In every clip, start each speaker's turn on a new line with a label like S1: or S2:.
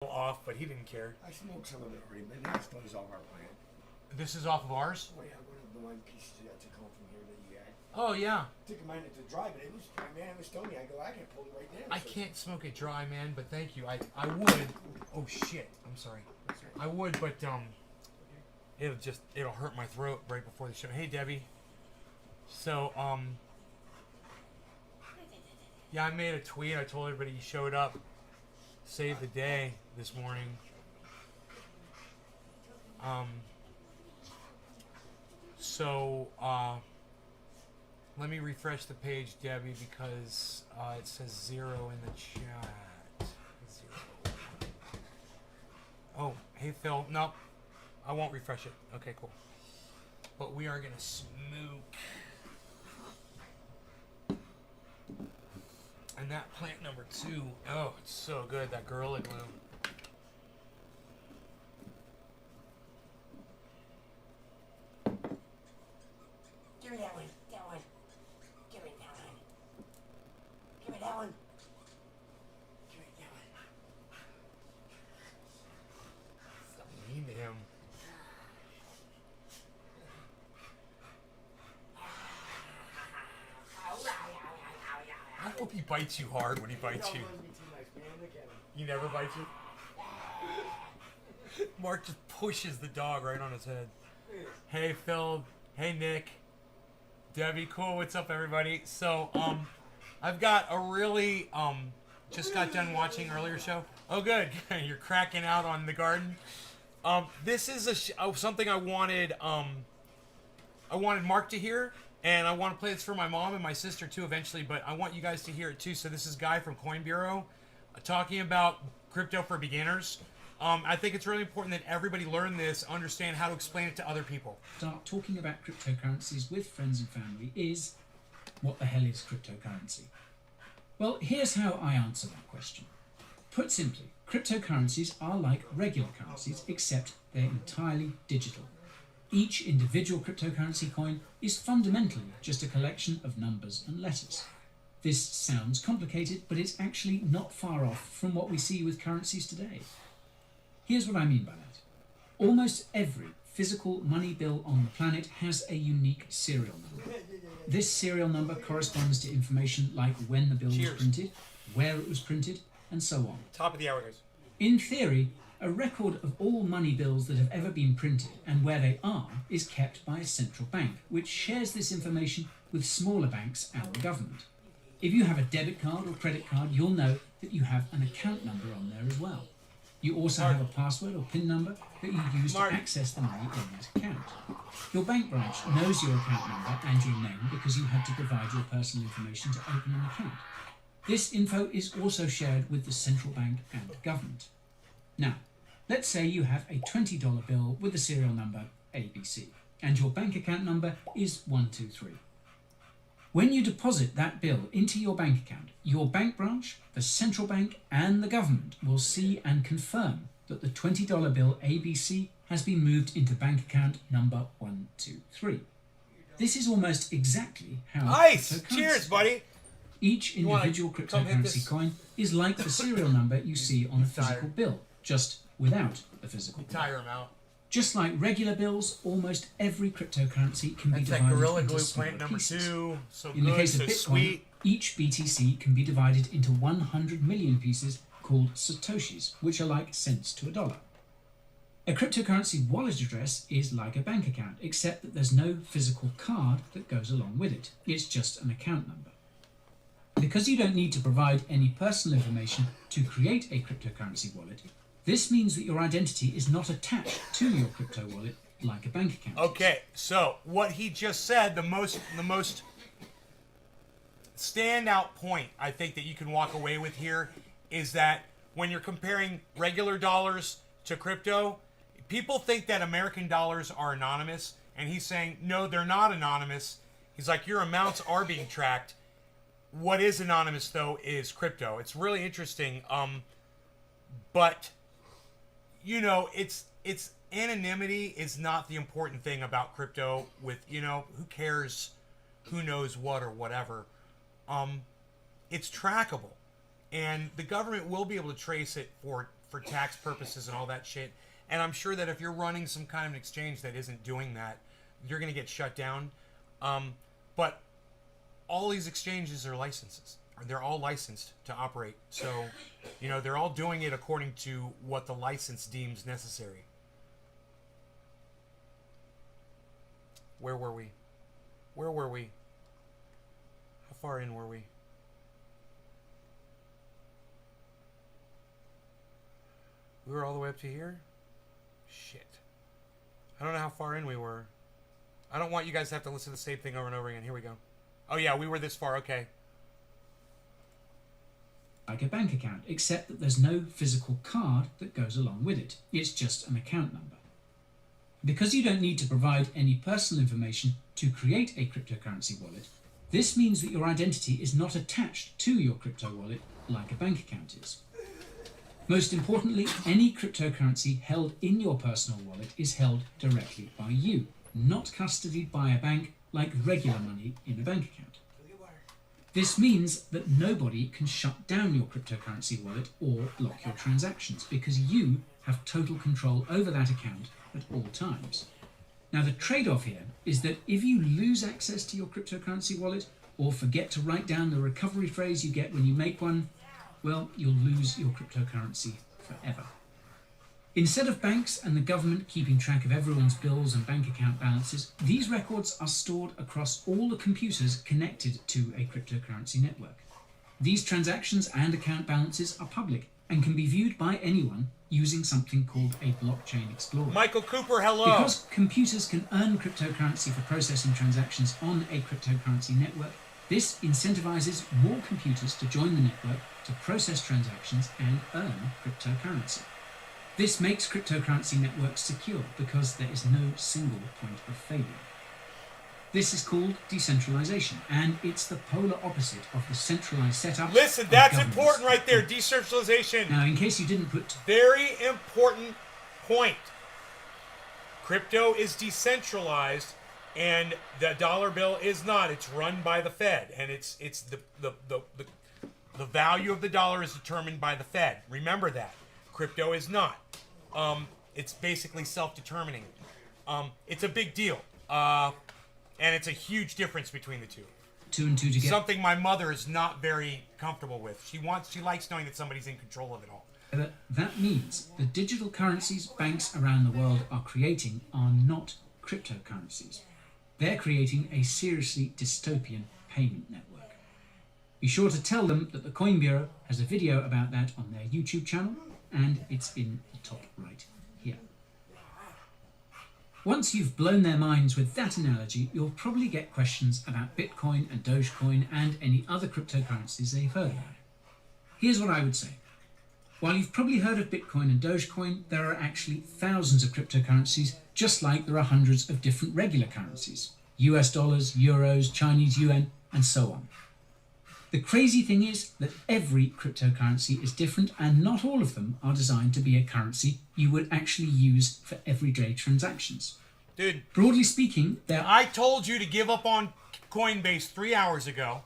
S1: off, but he didn't care.
S2: I smoked some of it already, but that's still is off our plant.
S1: This is off of ours?
S2: Oh yeah, one of the one pieces I took home from here that you had.
S1: Oh, yeah.
S2: Took a minute to dry, but it was, man, it was stony. I go, I can pull it right now.
S1: I can't smoke it dry, man, but thank you. I would. Oh, shit. I'm sorry. I would, but, it'll hurt my throat right before the show. Hey, Debbie. So, yeah, I made a tweet. I told everybody you showed up. Saved the day this morning. Let me refresh the page, Debbie, because it says 0 in the chat. 0. Oh, hey, Phil. Nope. I won't refresh it. Okay, cool. But we are going to smoke. And that plant number 2, oh, it's so good, that Gorilla Glue.
S2: Give me that one. That one. Give me that one. Give me that one. Give me that one.
S1: So mean to him. I hope he bites you hard when he bites you. He never bites you? Mark just pushes the dog right on his head. Hey, Phil. Hey, Nick. Debbie, cool. What's up, everybody? So, I've got a really, just got done watching earlier show. Oh, good. You're cracking out on the garden. This is something I wanted Mark to hear. And I want to play this for my mom and my sister, too, eventually. But I want you guys to hear it, too. So this is Guy from Coin Bureau talking about crypto for beginners. I think it's really important that everybody learn this, understand how to explain it to other people.
S3: Start talking about cryptocurrencies with friends and family is, what the hell is cryptocurrency? Well, here's how I answer that question. Put simply, cryptocurrencies are like regular currencies, except they're entirely digital. Each individual cryptocurrency coin is fundamentally just a collection of numbers and letters. This sounds complicated, but it's actually not far off from what we see with currencies today. Here's what I mean by that. Almost every physical money bill on the planet has a unique serial number. This serial number corresponds to information like when the bill was printed, where it was printed, and so on.
S1: Top of the hour, guys.
S3: In theory, a record of all money bills that have ever been printed and where they are is kept by a central bank, which shares this information with smaller banks and the government. If you have a debit card or credit card, you'll know that you have an account number on there as well. You also have a password or PIN number that you use to access the money in that account. Your bank branch knows your account number and your name because you had to provide your personal information to open an account. This info is also shared with the central bank and the government. Now, let's say you have a $20 bill with the serial number ABC, and your bank account number is 123. When you deposit that bill into your bank account, your bank branch, the central bank, and the government will see and confirm that the $20 bill ABC has been moved into bank account number 123. This is almost exactly how...
S1: Nice! Cheers, buddy!
S3: Each individual cryptocurrency coin is like the serial number you see on a physical bill, just without the physical bill.
S1: Tire him out.
S3: Just like regular bills, almost every cryptocurrency can be divided
S1: Gorilla
S3: into
S1: Glue
S3: smaller
S1: plant number
S3: pieces.
S1: 2. So
S3: In the
S1: good,
S3: case of
S1: so
S3: Bitcoin,
S1: sweet.
S3: each BTC can be divided into 100 million pieces called satoshis, which are like cents to a dollar. A cryptocurrency wallet address is like a bank account, except that there's no physical card that goes along with it. It's just an account number. Because you don't need to provide any personal information to create a cryptocurrency wallet, this means that your identity is not attached to your crypto wallet like a bank account.
S1: Okay, so what he just said, the most standout point I think that you can walk away with here is that when you're comparing regular dollars to crypto, people think that American dollars are anonymous, and he's saying, no, they're not anonymous. He's like, your amounts are being tracked. What is anonymous, though, is crypto. It's really interesting, but... You know, it's anonymity is not the important thing about crypto. With, you know, who cares, who knows what or whatever. It's trackable, and the government will be able to trace it for tax purposes and all that shit. And I'm sure that if you're running some kind of an exchange that isn't doing that, you're going to get shut down. But all these exchanges are licenses. They're all licensed to operate. So, they're all doing it according to what the license deems necessary. Where were we? How far in were we? We were all the way up to here? Shit. I don't know how far in we were. I don't want you guys to have to listen to the same thing over and over again. Here we go. Oh yeah, we were this far. Okay.
S3: Like a bank account, except that there's no physical card that goes along with it. It's just an account number. Because you don't need to provide any personal information to create a cryptocurrency wallet, this means that your identity is not attached to your crypto wallet like a bank account is. Most importantly, any cryptocurrency held in your personal wallet is held directly by you, not custodied by a bank like regular money in a bank account. This means that nobody can shut down your cryptocurrency wallet or block your transactions because you have total control over that account at all times. Now the trade-off here is that if you lose access to your cryptocurrency wallet or forget to write down the recovery phrase you get when you make one, well, you'll lose your cryptocurrency forever. Instead of banks and the government keeping track of everyone's bills and bank account balances, these records are stored across all the computers connected to a cryptocurrency network. These transactions and account balances are public and can be viewed by anyone using something called a blockchain explorer.
S1: Michael Cooper, hello.
S3: Because computers can earn cryptocurrency for processing transactions on a cryptocurrency network, this incentivizes more computers to join the network to process transactions and earn cryptocurrency. This makes cryptocurrency networks secure because there is no single point of failure. This is called decentralization, and it's the polar opposite of the centralized setup.
S1: Listen, that's important right there. Decentralization.
S3: Now, in case you didn't put...
S1: Very important point. Crypto is decentralized, and the dollar bill is not. It's run by the Fed, and it's the value of the dollar is determined by the Fed. Remember that. Crypto is not. It's basically self-determining. It's a big deal. And it's a huge difference between the two.
S3: Two and two together.
S1: Something my mother is not very comfortable with. She likes knowing that somebody's in control of it all.
S3: That means the digital currencies banks around the world are creating are not cryptocurrencies. They're creating a seriously dystopian payment network. Be sure to tell them that the Coin Bureau has a video about that on their YouTube channel, and it's in the top right here. Once you've blown their minds with that analogy, you'll probably get questions about Bitcoin and Dogecoin and any other cryptocurrencies they've heard about. Here's what I would say. While you've probably heard of Bitcoin and Dogecoin, there are actually thousands of cryptocurrencies, just like there are hundreds of different regular currencies. US dollars, euros, Chinese yuan, and so on. The crazy thing is that every cryptocurrency is different, and not all of them are designed to be a currency you would actually use for everyday transactions.
S1: Dude,
S3: broadly speaking,
S1: I told you to give up on Coinbase 3 hours ago,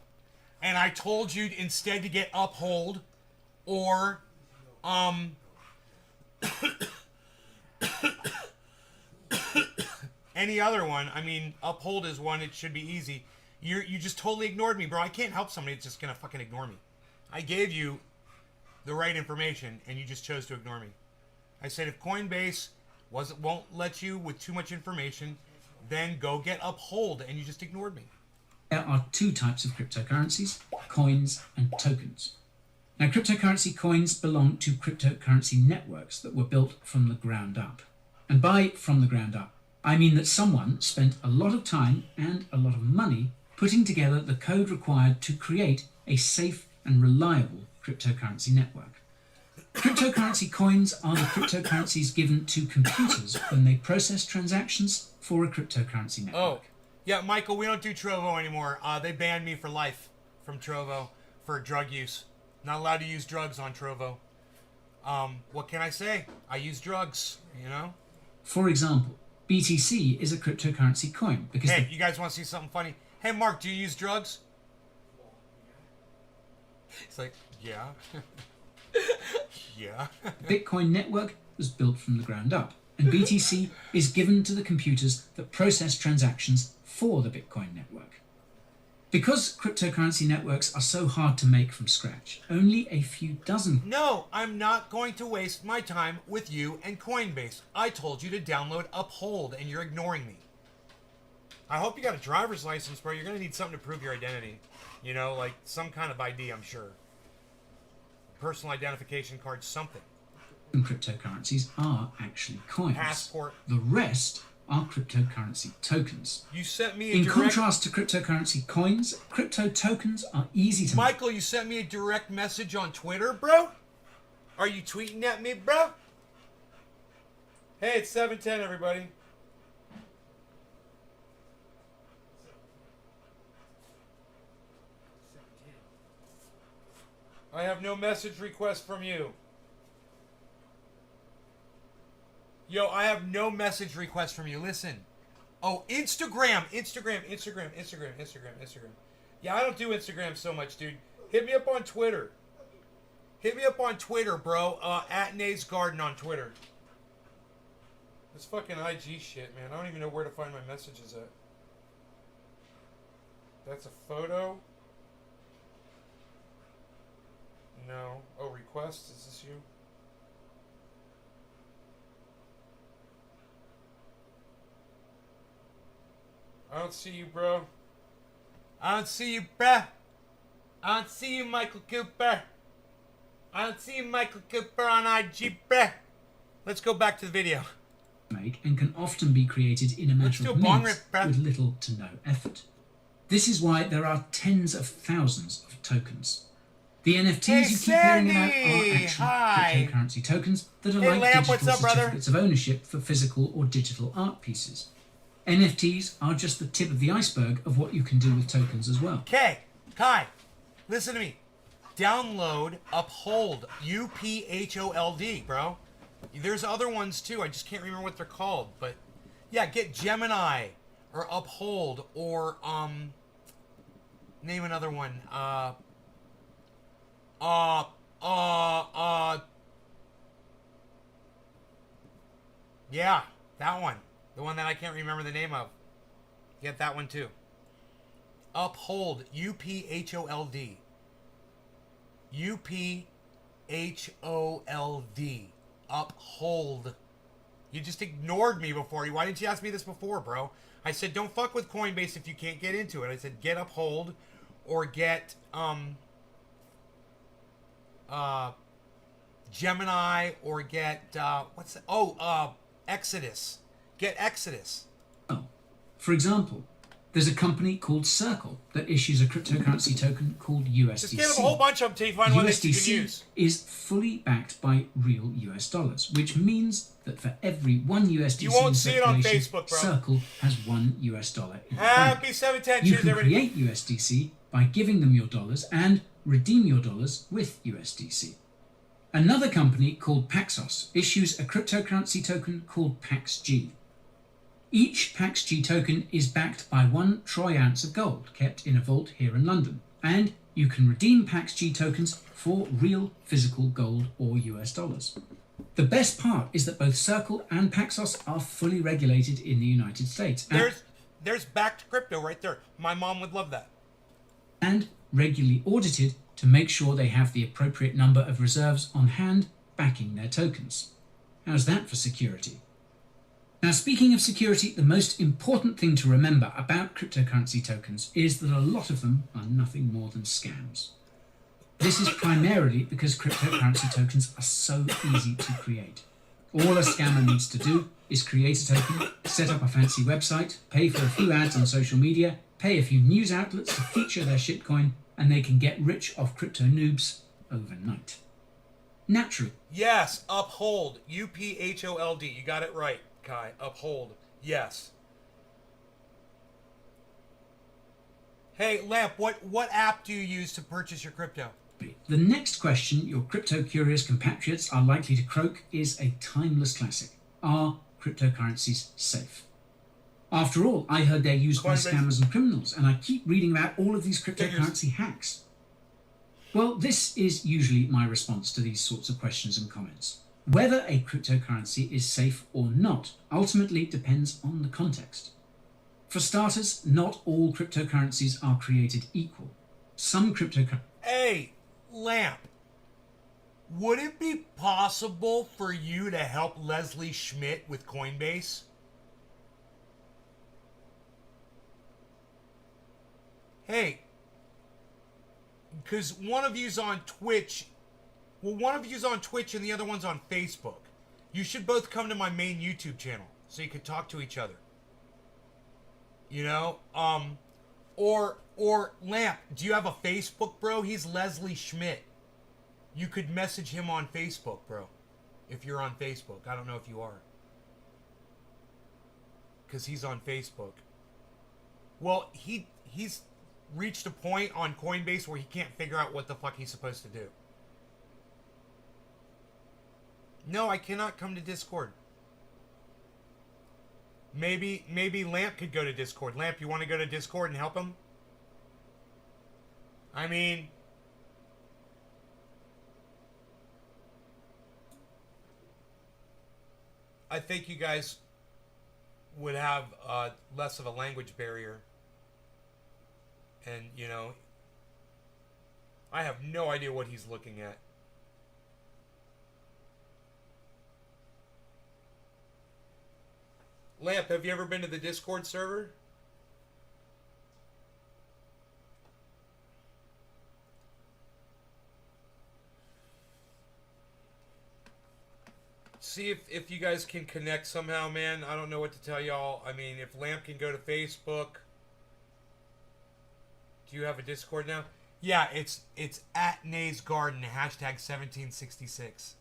S1: and I told you instead to get Uphold or any other one. I mean, Uphold is one. It should be easy. You just totally ignored me, bro. I can't help somebody that's just gonna fucking ignore me. I gave you the right information, and you just chose to ignore me. I said if Coinbase won't let you with too much information, then go get Uphold, and you just ignored me.
S3: There are two types of cryptocurrencies, coins and tokens. Now, cryptocurrency coins belong to cryptocurrency networks that were built from the ground up. And by from the ground up, I mean that someone spent a lot of time and a lot of money putting together the code required to create a safe and reliable cryptocurrency network. Cryptocurrency coins are the cryptocurrencies given to computers when they process transactions for a cryptocurrency network.
S1: Oh, yeah, Michael, we don't do Trovo anymore. They banned me for life from Trovo for drug use. Not allowed to use drugs on Trovo. What can I say? I use drugs, you know?
S3: For example, BTC is a cryptocurrency coin because...
S1: Hey, you guys want to see something funny? Hey, Mark, do you use drugs? It's like, yeah. Yeah.
S3: Bitcoin network was built from the ground up, and BTC is given to the computers that process transactions for the Bitcoin network. Because cryptocurrency networks are so hard to make from scratch, only a few dozen.
S1: No, I'm not going to waste my time with you and Coinbase. I told you to download Uphold, and you're ignoring me. I hope you got a driver's license, bro. You're going to need something to prove your identity. You know, like some kind of ID, I'm sure. Personal identification card, something.
S3: And cryptocurrencies are actually coins.
S1: Passport.
S3: The rest are cryptocurrency tokens.
S1: You sent me a
S3: In
S1: direct...
S3: contrast to cryptocurrency coins, crypto tokens are easy to
S1: Michael, you sent me a direct message on Twitter, bro? Are you tweeting at me, bro? Hey, it's 7:10, everybody. I have no message request from you. Yo, I have no message request from you. Listen. Oh, Instagram. Yeah, I don't do Instagram so much, dude. Hit me up on Twitter. Hit me up on Twitter, bro. At Nays Garden on Twitter. This fucking IG shit, man. I don't even know where to find my messages at. That's a photo. No. Oh, request? Is this you? I don't see you, bro. I don't see you, bruh. I don't see you, Michael Cooper. I don't see you, Michael Cooper on IG, bruh. Let's go back to the video.
S3: make and can often be created in a matter of minutes with little to no effort. This is why there are tens of thousands of tokens. The NFTs you keep hearing about are actually cryptocurrency tokens that are like digital certificates of ownership for physical or digital art pieces. NFTs are just the tip of the iceberg of what you can do with tokens as well.
S1: Okay, Kai, listen to me. Download Uphold, UPHOLD, bro. There's other ones too. I just can't remember what they're called, but yeah, get Gemini or Uphold or name another one. Yeah, that one. The one that I can't remember the name of. Get that one too. Uphold, UPHOLD. UPHOLD. Uphold. You just ignored me before. Why didn't you ask me this before, bro? I said don't fuck with Coinbase if you can't get into it. I said get Uphold or get Gemini or get what's that? Exodus. Get Exodus.
S3: Oh, for example, there's a company called Circle that issues a cryptocurrency token called USDC.
S1: Just give them a whole bunch of them until you find one that you can use.
S3: is fully backed by real US dollars, which means that for every one USDC
S1: you won't see it on Facebook, bro.
S3: Circle has $1 US in the
S1: Happy
S3: bank.
S1: 710.
S3: You can create USDC by giving them your dollars and redeem your dollars with USDC. Another company called Paxos issues a cryptocurrency token called PaxG. Each PaxG token is backed by 1 troy ounce of gold kept in a vault here in London, and you can redeem PaxG tokens for real physical gold or US dollars. The best part is that both Circle and Paxos are fully regulated in the United States.
S1: There's backed crypto right there. My mom would love that.
S3: And regularly audited to make sure they have the appropriate number of reserves on hand backing their tokens. How's that for security? Now, speaking of security, the most important thing to remember about cryptocurrency tokens is that a lot of them are nothing more than scams. This is primarily because cryptocurrency tokens are so easy to create. All a scammer needs to do is create a token, set up a fancy website, pay for a few ads on social media, pay a few news outlets to feature their shitcoin, and they can get rich off crypto noobs overnight. Naturally.
S1: Yes, Uphold, UPHOLD. You got it right, Kai. Uphold. Yes. Hey, Lamp, what app do you use to purchase your crypto?
S3: The next question your crypto-curious compatriots are likely to croak is a timeless classic. Are cryptocurrencies safe? After all, I heard they're used by scammers and criminals, and I keep reading about all of these cryptocurrency hacks. Well, this is usually my response to these sorts of questions and comments. Whether a cryptocurrency is safe or not ultimately depends on the context. For starters, not all cryptocurrencies are created equal. Some cryptocurrencies...
S1: Hey, Lamp, would it be possible for you to help Leslie Schmidt with Coinbase? Hey, because one of you's on Twitch. Well, one of you's on Twitch and the other one's on Facebook. You should both come to my main YouTube channel so you could talk to each other. You know, or Lamp, do you have a Facebook, bro? He's Leslie Schmidt. You could message him on Facebook, bro. If you're on Facebook. I don't know if you are. Because he's on Facebook. Well, he's reached a point on Coinbase where he can't figure out what the fuck he's supposed to do. No, I cannot come to Discord. Maybe Lamp could go to Discord. Lamp, you want to go to Discord and help him? I mean... I think you guys would have less of a language barrier. And, you know, I have no idea what he's looking at. Lamp, have you ever been to the Discord server? See if you guys can connect somehow, man. I don't know what to tell y'all. I mean, if Lamp can go to Facebook. Do you have a Discord now? Yeah, it's at Nays Garden, hashtag 1766.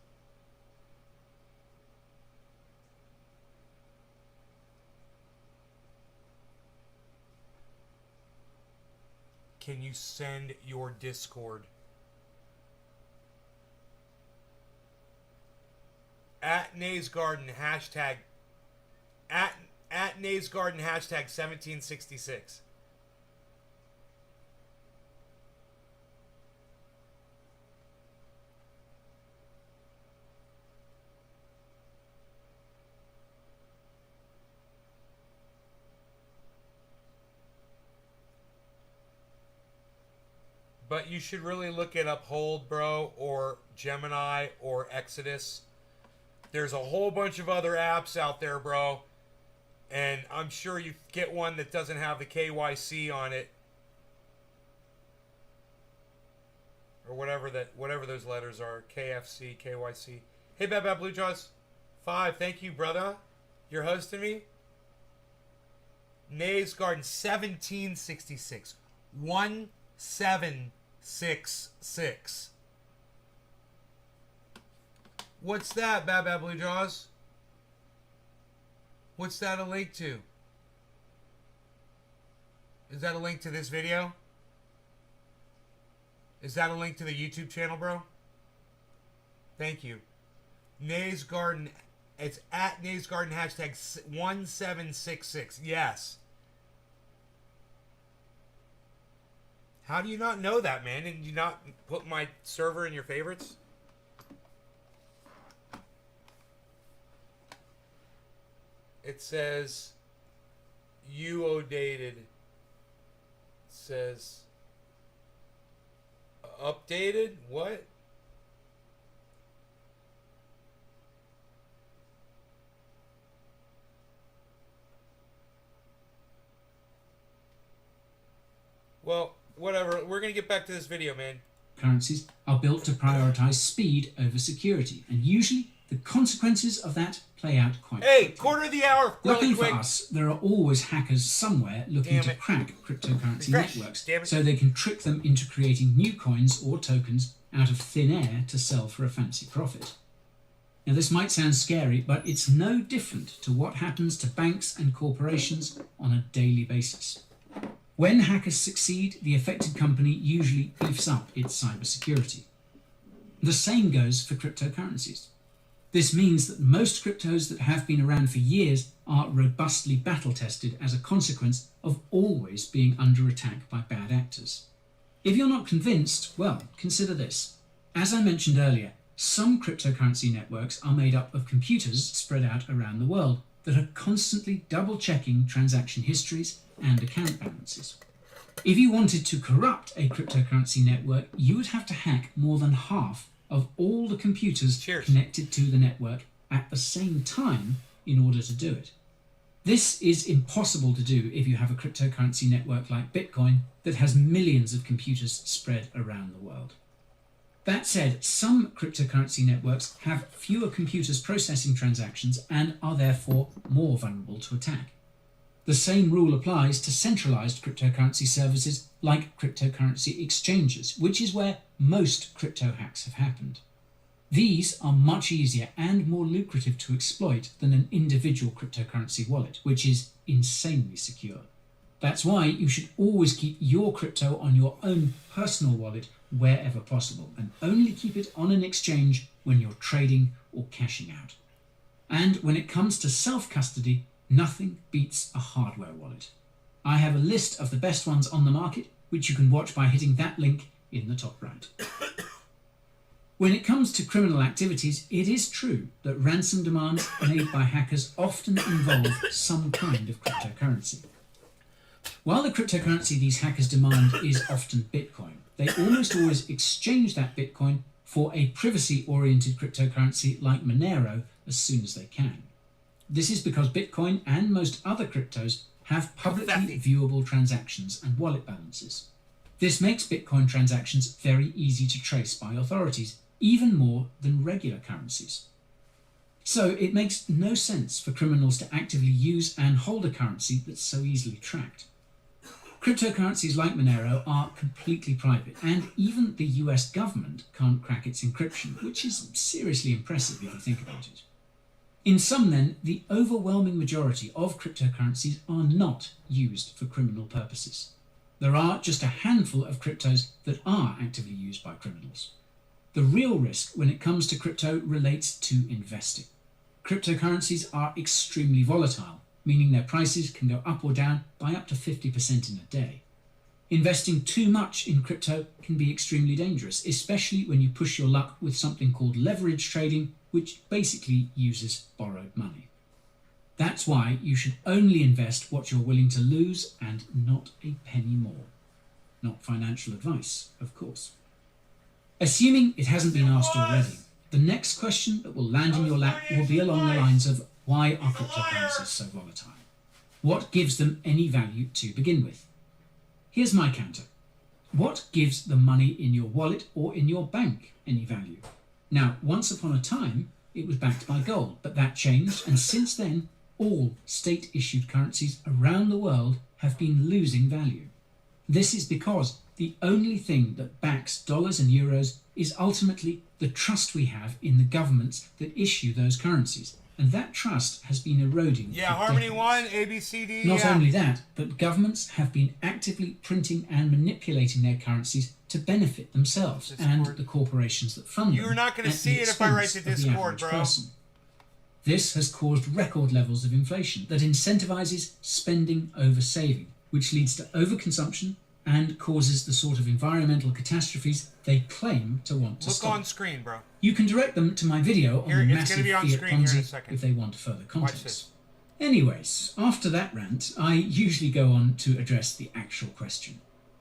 S1: Can you send your Discord? At Nays Garden, hashtag at Nays Garden, hashtag 1766. But you should really look at Uphold, bro, or Gemini, or Exodus. There's a whole bunch of other apps out there, bro. And I'm sure you get one that doesn't have the KYC on it. Or whatever those letters are. KFC, KYC. Hey, Bad Bad Blue Jaws. 5, thank you, brother. You're hosting me. Nays Garden, 1766. 1766. What's that, Bad Bad Blue Jaws? What's that a link to? Is that a link to this video? Is that a link to the YouTube channel, bro? Thank you. Nays Garden. It's at Nays Garden, hashtag 1766. Yes. How do you not know that, man? Did you not put my server in your favorites? It says dated. It says updated? What? Well, whatever. We're going to get back to this video, man.
S3: Currencies are built to prioritize speed over security, and usually the consequences of that play out quite
S1: Hey,
S3: quickly.
S1: quarter of the hour.
S3: Luckily
S1: Really
S3: for
S1: quick.
S3: us, there are always hackers somewhere looking
S1: Damn
S3: to
S1: it.
S3: crack cryptocurrency
S1: Refresh.
S3: networks
S1: Damn it.
S3: so they can trick them into creating new coins or tokens out of thin air to sell for a fancy profit. Now, this might sound scary, but it's no different to what happens to banks and corporations on a daily basis. When hackers succeed, the affected company usually beefs up its cybersecurity. The same goes for cryptocurrencies. This means that most cryptos that have been around for years are robustly battle-tested as a consequence of always being under attack by bad actors. If you're not convinced, well, consider this. As I mentioned earlier, some cryptocurrency networks are made up of computers spread out around the world that are constantly double-checking transaction histories and account balances. If you wanted to corrupt a cryptocurrency network, you would have to hack more than half of all the computers connected to the network at the same time in order to do it. This is impossible to do if you have a cryptocurrency network like Bitcoin that has millions of computers spread around the world. That said, some cryptocurrency networks have fewer computers processing transactions and are therefore more vulnerable to attack. The same rule applies to centralized cryptocurrency services like cryptocurrency exchanges, which is where most crypto hacks have happened. These are much easier and more lucrative to exploit than an individual cryptocurrency wallet, which is insanely secure. That's why you should always keep your crypto on your own personal wallet wherever possible, and only keep it on an exchange when you're trading or cashing out. And when it comes to self-custody, nothing beats a hardware wallet. I have a list of the best ones on the market, which you can watch by hitting that link in the top right. When it comes to criminal activities, it is true that ransom demands made by hackers often involve some kind of cryptocurrency. While the cryptocurrency these hackers demand is often Bitcoin, they almost always exchange that Bitcoin for a privacy-oriented cryptocurrency like Monero as soon as they can. This is because Bitcoin and most other cryptos have publicly viewable transactions and wallet balances. This makes Bitcoin transactions very easy to trace by authorities, even more than regular currencies. So it makes no sense for criminals to actively use and hold a currency that's so easily tracked. Cryptocurrencies like Monero are completely private, and even the US government can't crack its encryption, which is seriously impressive if you think about it. In sum then, the overwhelming majority of cryptocurrencies are not used for criminal purposes. There are just a handful of cryptos that are actively used by criminals. The real risk when it comes to crypto relates to investing. Cryptocurrencies are extremely volatile, meaning their prices can go up or down by up to 50% in a day. Investing too much in crypto can be extremely dangerous, especially when you push your luck with something called leverage trading, which basically uses borrowed money. That's why you should only invest what you're willing to lose and not a penny more. Not financial advice, of course. Assuming it hasn't been asked already, the next question that will land in your lap will be along the lines of, why are cryptocurrencies so volatile? What gives them any value to begin with? Here's my counter. What gives the money in your wallet or in your bank any value? Now, once upon a time, it was backed by gold, but that changed, and since then, all state-issued currencies around the world have been losing value. This is because the only thing that backs dollars and euros is ultimately the trust we have in the governments that issue those currencies, and that trust has been eroding.
S1: Yeah, Harmony 1, A, B, C, D.
S3: Not only that, but governments have been actively printing and manipulating their currencies to benefit themselves and the corporations that fund them.
S1: You're not going to see it if I write the Discord, bro.
S3: Person. This has caused record levels of inflation that incentivizes spending over saving, which leads to overconsumption and causes the sort of environmental catastrophes they claim to want to stop.
S1: Look on screen, bro.
S3: You can direct them to my video on the massive fiat Ponzi
S1: in
S3: if they want further context. Anyways, after that rant, I usually go on to address the actual question.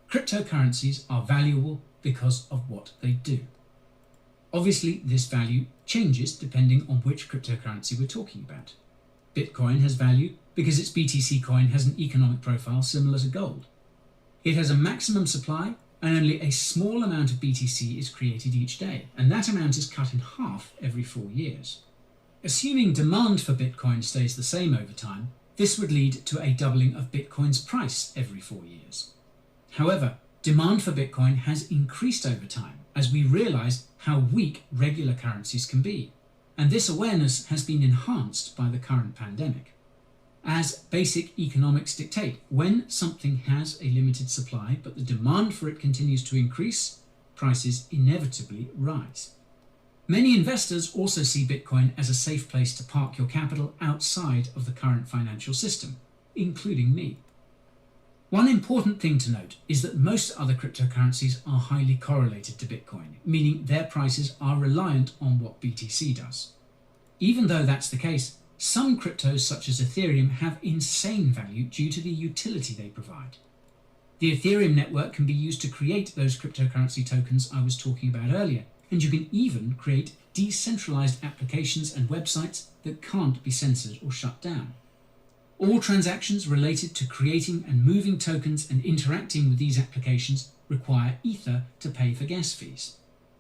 S3: Cryptocurrencies are valuable because of what they do. Obviously, this value changes depending on which cryptocurrency we're talking about. Bitcoin has value because its BTC coin has an economic profile similar to gold. It has a maximum supply and only a small amount of BTC is created each day, and that amount is cut in half every 4 years. Assuming demand for Bitcoin stays the same over time, this would lead to a doubling of Bitcoin's price every 4 years. However, demand for Bitcoin has increased over time as we realize how weak regular currencies can be, and this awareness has been enhanced by the current pandemic. As basic economics dictate, when something has a limited supply but the demand for it continues to increase, prices inevitably rise. Many investors also see Bitcoin as a safe place to park your capital outside of the current financial system, including me. One important thing to note is that most other cryptocurrencies are highly correlated to Bitcoin, meaning their prices are reliant on what BTC does. Even though that's the case, some cryptos such as Ethereum have insane value due to the utility they provide. The Ethereum network can be used to create those cryptocurrency tokens I was talking about earlier, and you can even create decentralized applications and websites that can't be censored or shut down. All transactions related to creating and moving tokens and interacting with these applications require Ether to pay for gas fees.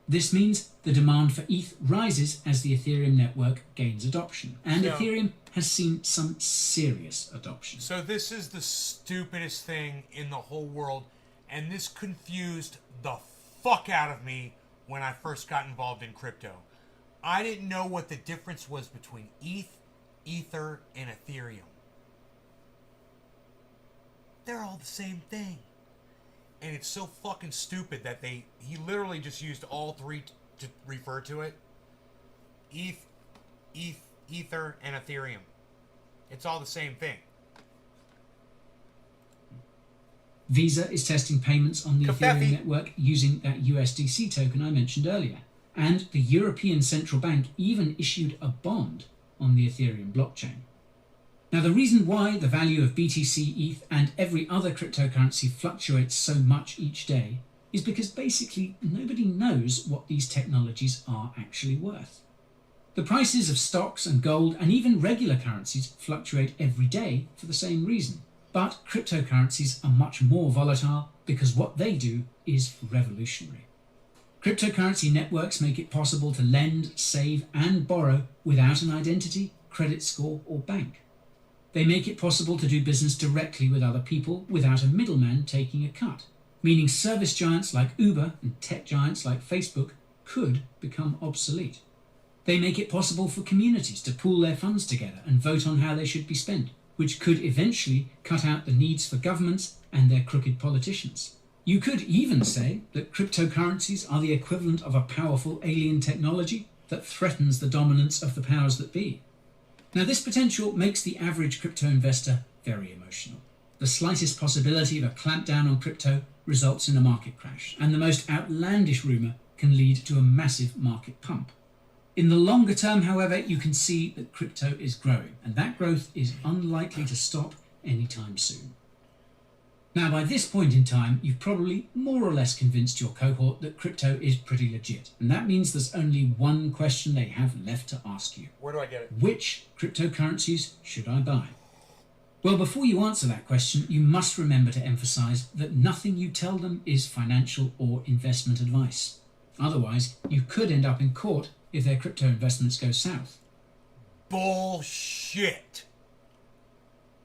S3: This means the demand for ETH rises as the Ethereum network gains adoption, and Ethereum has seen some serious adoption.
S1: So this is the stupidest thing in the whole world, and this confused the fuck out of me when I first got involved in crypto. I didn't know what the difference was between ETH, Ether, and Ethereum. They're all the same thing. And it's so fucking stupid that he literally just used all three to refer to it. ETH, Ether, and Ethereum. It's all the same thing.
S3: Visa is testing payments on the
S1: Kafefi.
S3: Ethereum network using that USDC token I mentioned earlier. And the European Central Bank even issued a bond on the Ethereum blockchain. Now, the reason why the value of BTC, ETH, and every other cryptocurrency fluctuates so much each day is because basically nobody knows what these technologies are actually worth. The prices of stocks and gold and even regular currencies fluctuate every day for the same reason. But cryptocurrencies are much more volatile because what they do is revolutionary. Cryptocurrency networks make it possible to lend, save, and borrow without an identity, credit score, or bank. They make it possible to do business directly with other people without a middleman taking a cut, meaning service giants like Uber and tech giants like Facebook could become obsolete. They make it possible for communities to pool their funds together and vote on how they should be spent, which could eventually cut out the needs for governments and their crooked politicians. You could even say that cryptocurrencies are the equivalent of a powerful alien technology that threatens the dominance of the powers that be. Now, this potential makes the average crypto investor very emotional. The slightest possibility of a clampdown on crypto results in a market crash, and the most outlandish rumour can lead to a massive market pump. In the longer term, however, you can see that crypto is growing, and that growth is unlikely to stop anytime soon. Now, by this point in time, you've probably more or less convinced your cohort that crypto is pretty legit, and that means there's only one question they have left to ask you.
S1: Where do I get it?
S3: Which cryptocurrencies should I buy? Well, before you answer that question, you must remember to emphasize that nothing you tell them is financial or investment advice. Otherwise, you could end up in court if their crypto investments go south.
S1: Bullshit.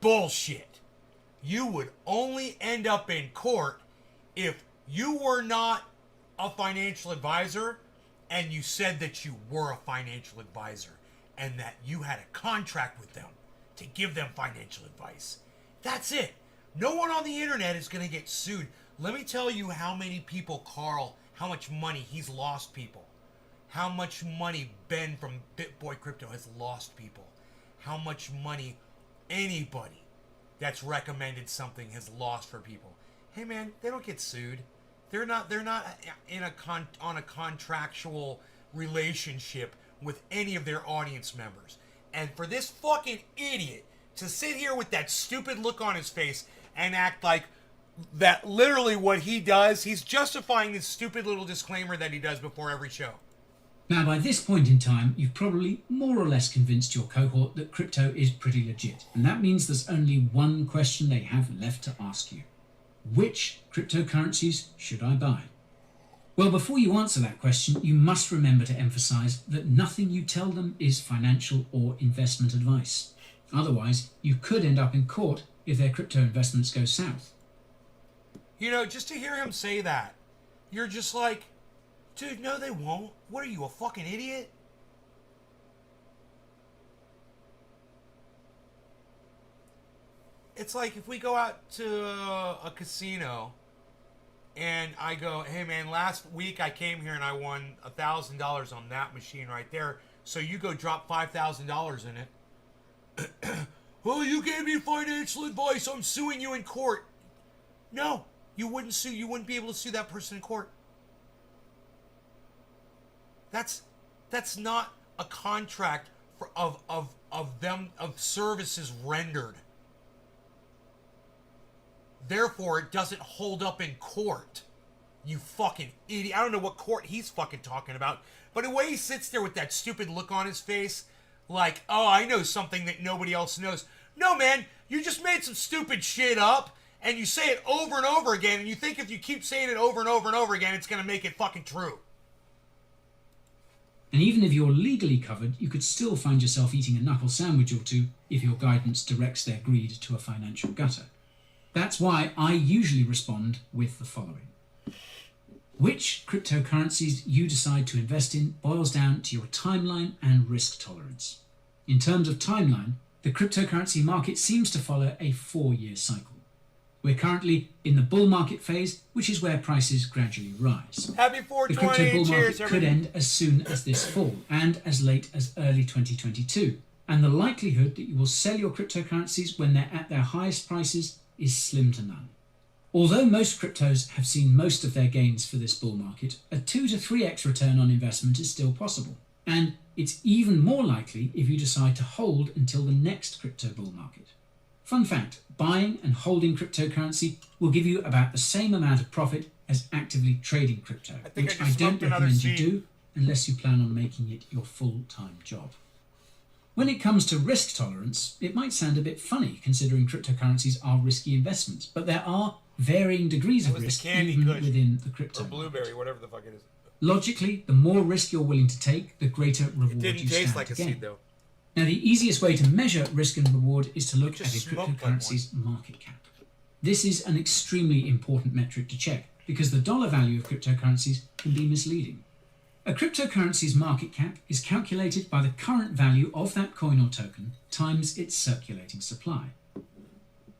S1: Bullshit. You would only end up in court if you were not a financial advisor and you said that you were a financial advisor and that you had a contract with them to give them financial advice. That's it. No one on the internet is going to get sued. Let me tell you how many people, Carl, how much money he's lost people. How much money Ben from BitBoy Crypto has lost people. How much money anybody that's recommended something has lost for people. Hey man, they don't get sued. They're not in on a contractual relationship with any of their audience members. And for this fucking idiot to sit here with that stupid look on his face and act like that literally what he does, he's justifying this stupid little disclaimer that he does before every show.
S3: Now, by this point in time, you've probably more or less convinced your cohort that crypto is pretty legit, and that means there's only one question they have left to ask you. Which cryptocurrencies should I buy? Well, before you answer that question, you must remember to emphasize that nothing you tell them is financial or investment advice. Otherwise, you could end up in court if their crypto investments go south.
S1: You know, just to hear him say that, you're just like, dude, no they won't. What are you, a fucking idiot? It's like if we go out to a casino and I go, hey man, last week I came here and I won $1,000 on that machine right there. So you go drop $5,000 in it. Oh, you gave me financial advice. I'm suing you in court. No, you wouldn't sue. You wouldn't be able to sue that person in court. That's not a contract for of services rendered. Therefore, it doesn't hold up in court. You fucking idiot. I don't know what court he's fucking talking about. But the way he sits there with that stupid look on his face, like, oh, I know something that nobody else knows. No, man, you just made some stupid shit up, and you say it over and over again, and you think if you keep saying it over and over and over again, it's going to make it fucking true.
S3: And even if you're legally covered, you could still find yourself eating a knuckle sandwich or two if your guidance directs their greed to a financial gutter. That's why I usually respond with the following. Which cryptocurrencies you decide to invest in boils down to your timeline and risk tolerance. In terms of timeline, the cryptocurrency market seems to follow a 4-year cycle. We're currently in the bull market phase, which is where prices gradually rise.
S1: Happy
S3: The
S1: 420,
S3: crypto bull
S1: cheers,
S3: market could
S1: everybody.
S3: end as soon as this fall and as late as early 2022. And the likelihood that you will sell your cryptocurrencies when they're at their highest prices is slim to none. Although most cryptos have seen most of their gains for this bull market, a 2 to 3x return on investment is still possible. And it's even more likely if you decide to hold until the next crypto bull market. Fun fact, buying and holding cryptocurrency will give you about the same amount of profit as actively trading crypto,
S1: think
S3: which
S1: I
S3: I
S1: just
S3: don't
S1: smoked another
S3: recommend you
S1: seed.
S3: do unless you plan on making it your full-time job. When it comes to risk tolerance, it might sound a bit funny considering cryptocurrencies are risky investments, but there are varying degrees
S1: That
S3: of
S1: was the
S3: risk
S1: Candy
S3: even
S1: Kush,
S3: within the crypto
S1: Or
S3: market.
S1: blueberry, whatever the fuck it is.
S3: Logically, the more risk you're willing to take, the greater reward
S1: It didn't
S3: you
S1: taste
S3: stand
S1: like
S3: to
S1: a
S3: gain.
S1: seed, though.
S3: Now, the easiest way to measure risk and reward is to look at
S1: just
S3: a
S1: smoked like
S3: cryptocurrency's market cap. This is an extremely important metric to check because the dollar value of cryptocurrencies can be misleading. A cryptocurrency's market cap is calculated by the current value of that coin or token times its circulating supply.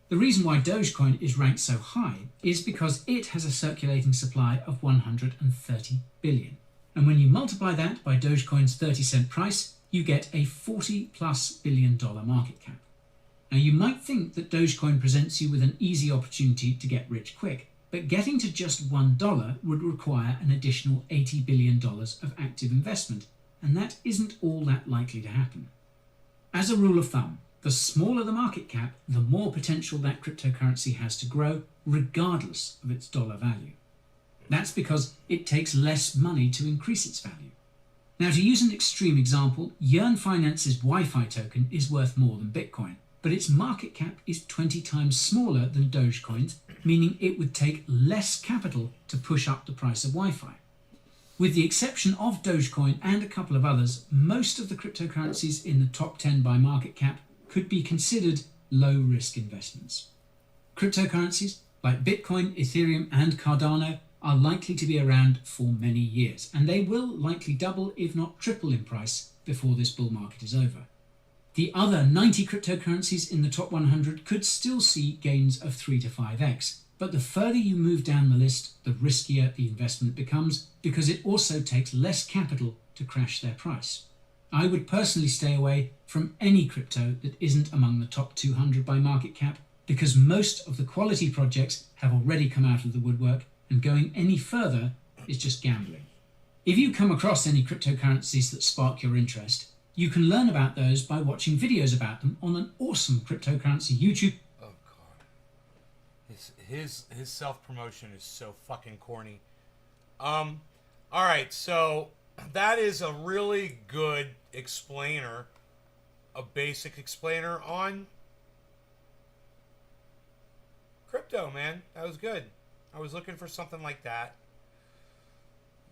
S3: The reason why Dogecoin is ranked so high is because it has a circulating supply of 130 billion. And when you multiply that by Dogecoin's 30-cent price, you get a $40+ billion market cap. Now, you might think that Dogecoin presents you with an easy opportunity to get rich quick, but getting to just $1 would require an additional $80 billion of active investment, and that isn't all that likely to happen. As a rule of thumb, the smaller the market cap, the more potential that cryptocurrency has to grow, regardless of its dollar value. That's because it takes less money to increase its value. Now, to use an extreme example, Yearn Finance's Wi-Fi token is worth more than Bitcoin, but its market cap is 20 times smaller than Dogecoin's, meaning it would take less capital to push up the price of Wi-Fi. With the exception of Dogecoin and a couple of others, most of the cryptocurrencies in the top 10 by market cap could be considered low-risk investments. Cryptocurrencies like Bitcoin, Ethereum, and Cardano are likely to be around for many years, and they will likely double, if not triple in price before this bull market is over. The other 90 cryptocurrencies in the top 100 could still see gains of 3 to 5x, but the further you move down the list, the riskier the investment becomes because it also takes less capital to crash their price. I would personally stay away from any crypto that isn't among the top 200 by market cap because most of the quality projects have already come out of the woodwork, and going any further is just gambling. If you come across any cryptocurrencies that spark your interest, you can learn about those by watching videos about them on an awesome cryptocurrency YouTube.
S1: Oh god, his self-promotion is so fucking corny. All right, so that is a really good explainer, a basic explainer on crypto, man. That was good. I was looking for something like that.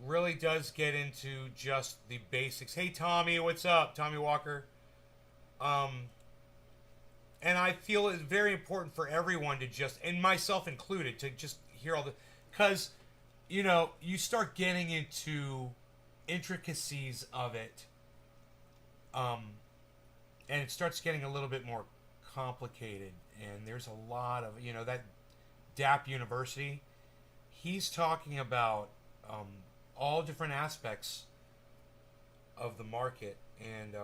S1: Really does get into just the basics. Hey Tommy, what's up? Tommy Walker. And I feel it's very important for everyone to just, and myself included, to just hear all the, because, you know, you start getting into intricacies of it, and it starts getting a little bit more complicated, and there's a lot of, you know, that Dapp University, he's talking about all different aspects of the market. And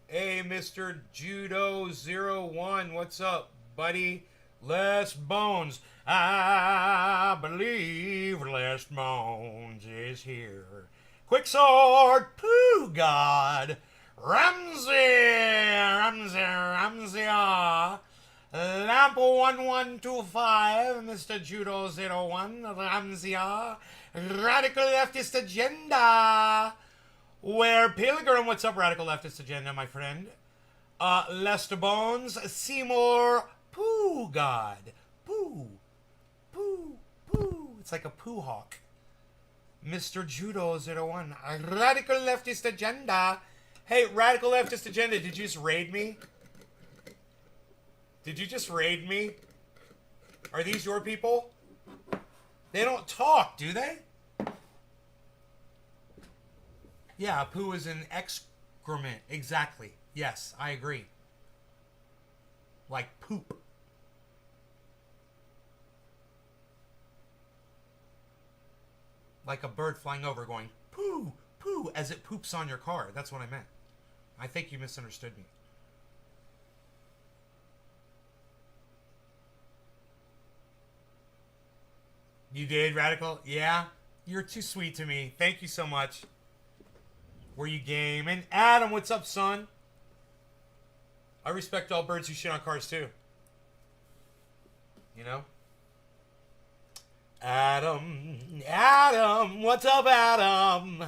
S1: hey, Mr. Judo01, what's up, buddy? Les Bones. I believe Les Bones is here. Quicksword, Pooh God. Ramsey, Lamp 1125, Mr. Judo 01, Ramsey, Radical Leftist Agenda. Where Pilgrim, what's up, Radical Leftist Agenda, my friend? Lester Bones, Seymour, Pooh God. Pooh. It's like a poo hawk. Mr. Judo 01, Radical Leftist Agenda. Hey, Radical Leftist Agenda, did you just raid me? Did you just raid me? Are these your people? They don't talk, do they? Yeah, poo is an excrement. Exactly. Yes, I agree. Like poop. Like a bird flying over going, poo, poo, as it poops on your car. That's what I meant. I think you misunderstood me. You did, Radical? Yeah? You're too sweet to me. Thank you so much. Were you game? And Adam, what's up, son? I respect all birds who shit on cars, too. You know? Adam, what's up, Adam?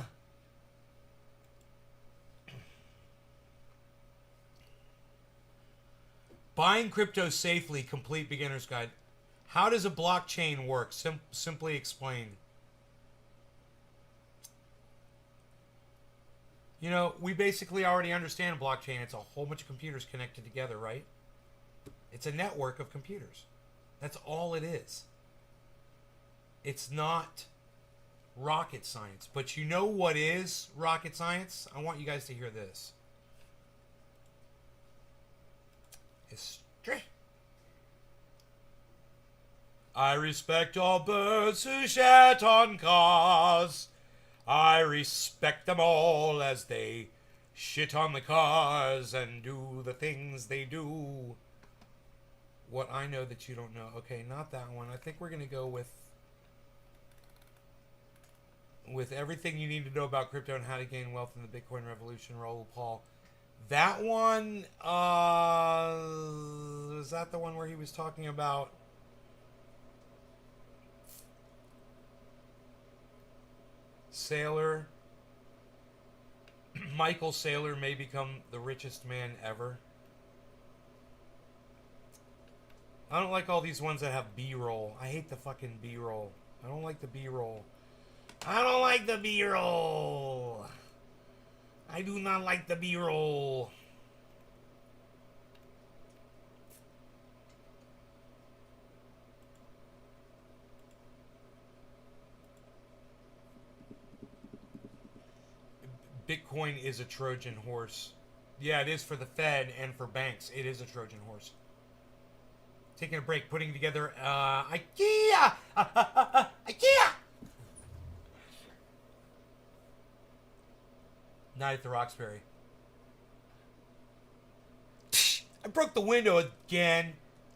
S1: Buying crypto safely, complete beginner's guide. How does a blockchain work? Simply explained. You know, we basically already understand blockchain. It's a whole bunch of computers connected together, right? It's a network of computers. That's all it is. It's not rocket science. But you know what is rocket science? I want you guys to hear this. History. I respect all birds who shat on cars. I respect them all as they shit on the cars and do the things they do. What I know that you don't know. Okay, not that one. I think we're going to go with everything you need to know about crypto and how to gain wealth in the Bitcoin revolution. Raoul Paul. That one, is that the one where he was talking about Saylor? Michael Saylor may become the richest man ever. I don't like all these ones that have B-roll. I hate the fucking B-roll. I don't like the B-roll. I don't like the B-roll. I do not like the B-roll. Bitcoin is a Trojan horse. Yeah, it is for the Fed and for banks. It is a Trojan horse. Taking a break, putting together IKEA! IKEA! Night at the Roxbury. I broke the window again.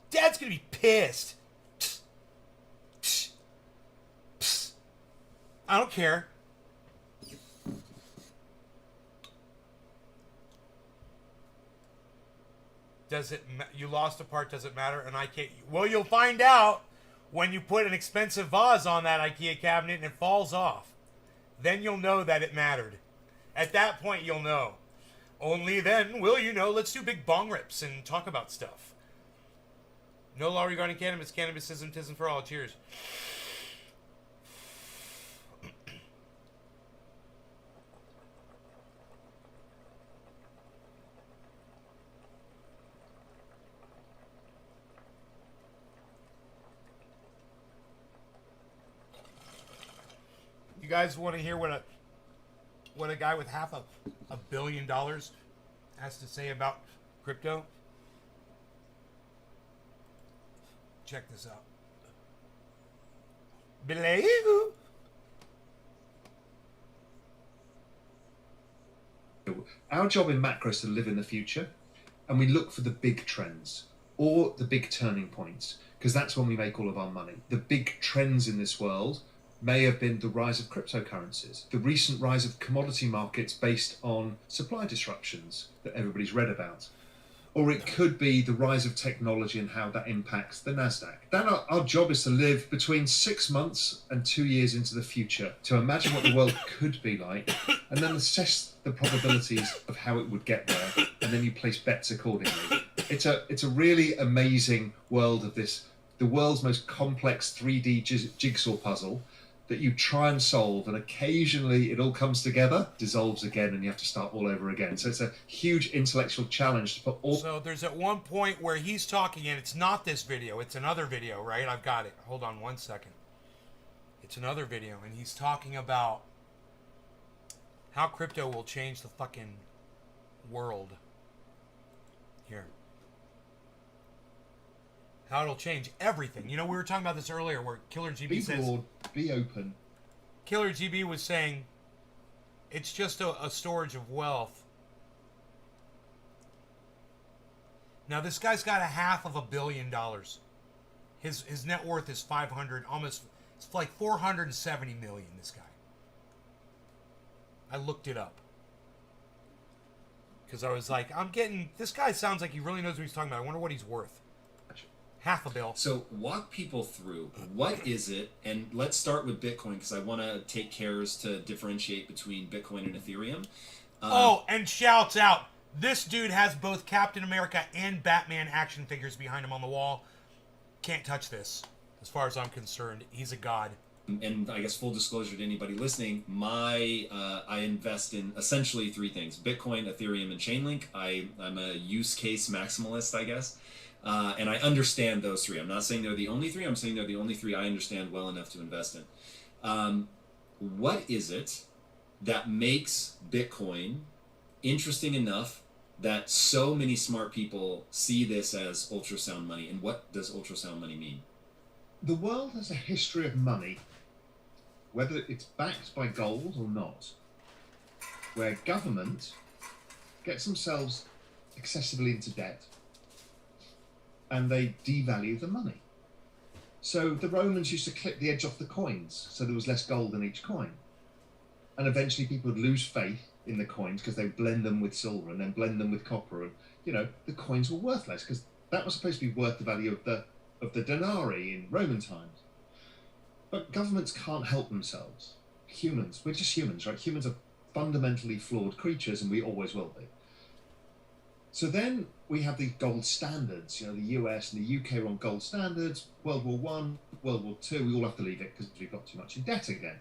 S1: Dad's gonna be pissed. I don't care. Does it? You lost a part. Does it matter? And I can't. Well, you'll find out when you put an expensive vase on that IKEA cabinet and it falls off. Then you'll know that it mattered. At that point, you'll know. Only then will you know. Let's do big bong rips and talk about stuff. No law regarding cannabis. Cannabisism, tism for all. Cheers. You guys want to hear what a guy with half a $1 billion has to say about crypto? Check this out. Belegu.
S4: Our job in macro is to live in the future, and we look for the big trends. or the big turning points, because that's when we make all of our money. The big trends in this world may have been the rise of cryptocurrencies, the recent rise of commodity markets based on supply disruptions that everybody's read about. Or it could be the rise of technology and how that impacts the NASDAQ. Then our job is to live between 6 months and 2 years into the future, to imagine what the world could be like, and then assess the probabilities of how it would get there, and then you place bets accordingly. It's a really amazing world of this, the world's most complex 3D jigsaw puzzle that you try and solve, and occasionally it all comes together, dissolves again, and you have to start all over again. So it's a huge intellectual challenge to put all...
S1: So there's at one point where he's talking, and it's not this video, it's another video, right? I've got it. Hold on one second. It's another video, and he's talking about how crypto will change the fucking world. Here. How it'll change everything. You know, we were talking about this earlier where Killer GB says...
S4: Be broad, be open.
S1: Killer GB was saying it's just a storage of wealth. Now, this guy's got $500 million. His net worth is 500, almost, it's like 470 million, this guy. I looked it up. Because I was like, this guy sounds like he really knows what he's talking about. I wonder what he's worth. $500 million.
S5: So walk people through, what is it, and let's start with Bitcoin, because I want to take cares to differentiate between Bitcoin and Ethereum.
S1: And shouts out, this dude has both Captain America and Batman action figures behind him on the wall. Can't touch this, as far as I'm concerned. He's a god.
S5: And I guess full disclosure to anybody listening, I invest in essentially three things: Bitcoin, Ethereum, and Chainlink. I'm a use case maximalist, I guess. And I understand those three. I'm not saying they're the only three. I'm saying they're the only three I understand well enough to invest in. What is it that makes Bitcoin interesting enough that so many smart people see this as ultrasound money? And what does ultrasound money mean?
S4: The world has a history of money, whether it's backed by gold or not, where government gets themselves excessively into debt and they devalue the money. So the Romans used to clip the edge off the coins so there was less gold in each coin. And eventually people would lose faith in the coins because they blend them with silver and then blend them with copper, and the coins were worthless because that was supposed to be worth the value of the denarii in Roman times. But governments can't help themselves. Humans, we're just humans, right? Humans are fundamentally flawed creatures, and we always will be. So then we have these gold standards. The US and the UK are on gold standards. World War One, World War Two, we all have to leave it because we've got too much in debt again.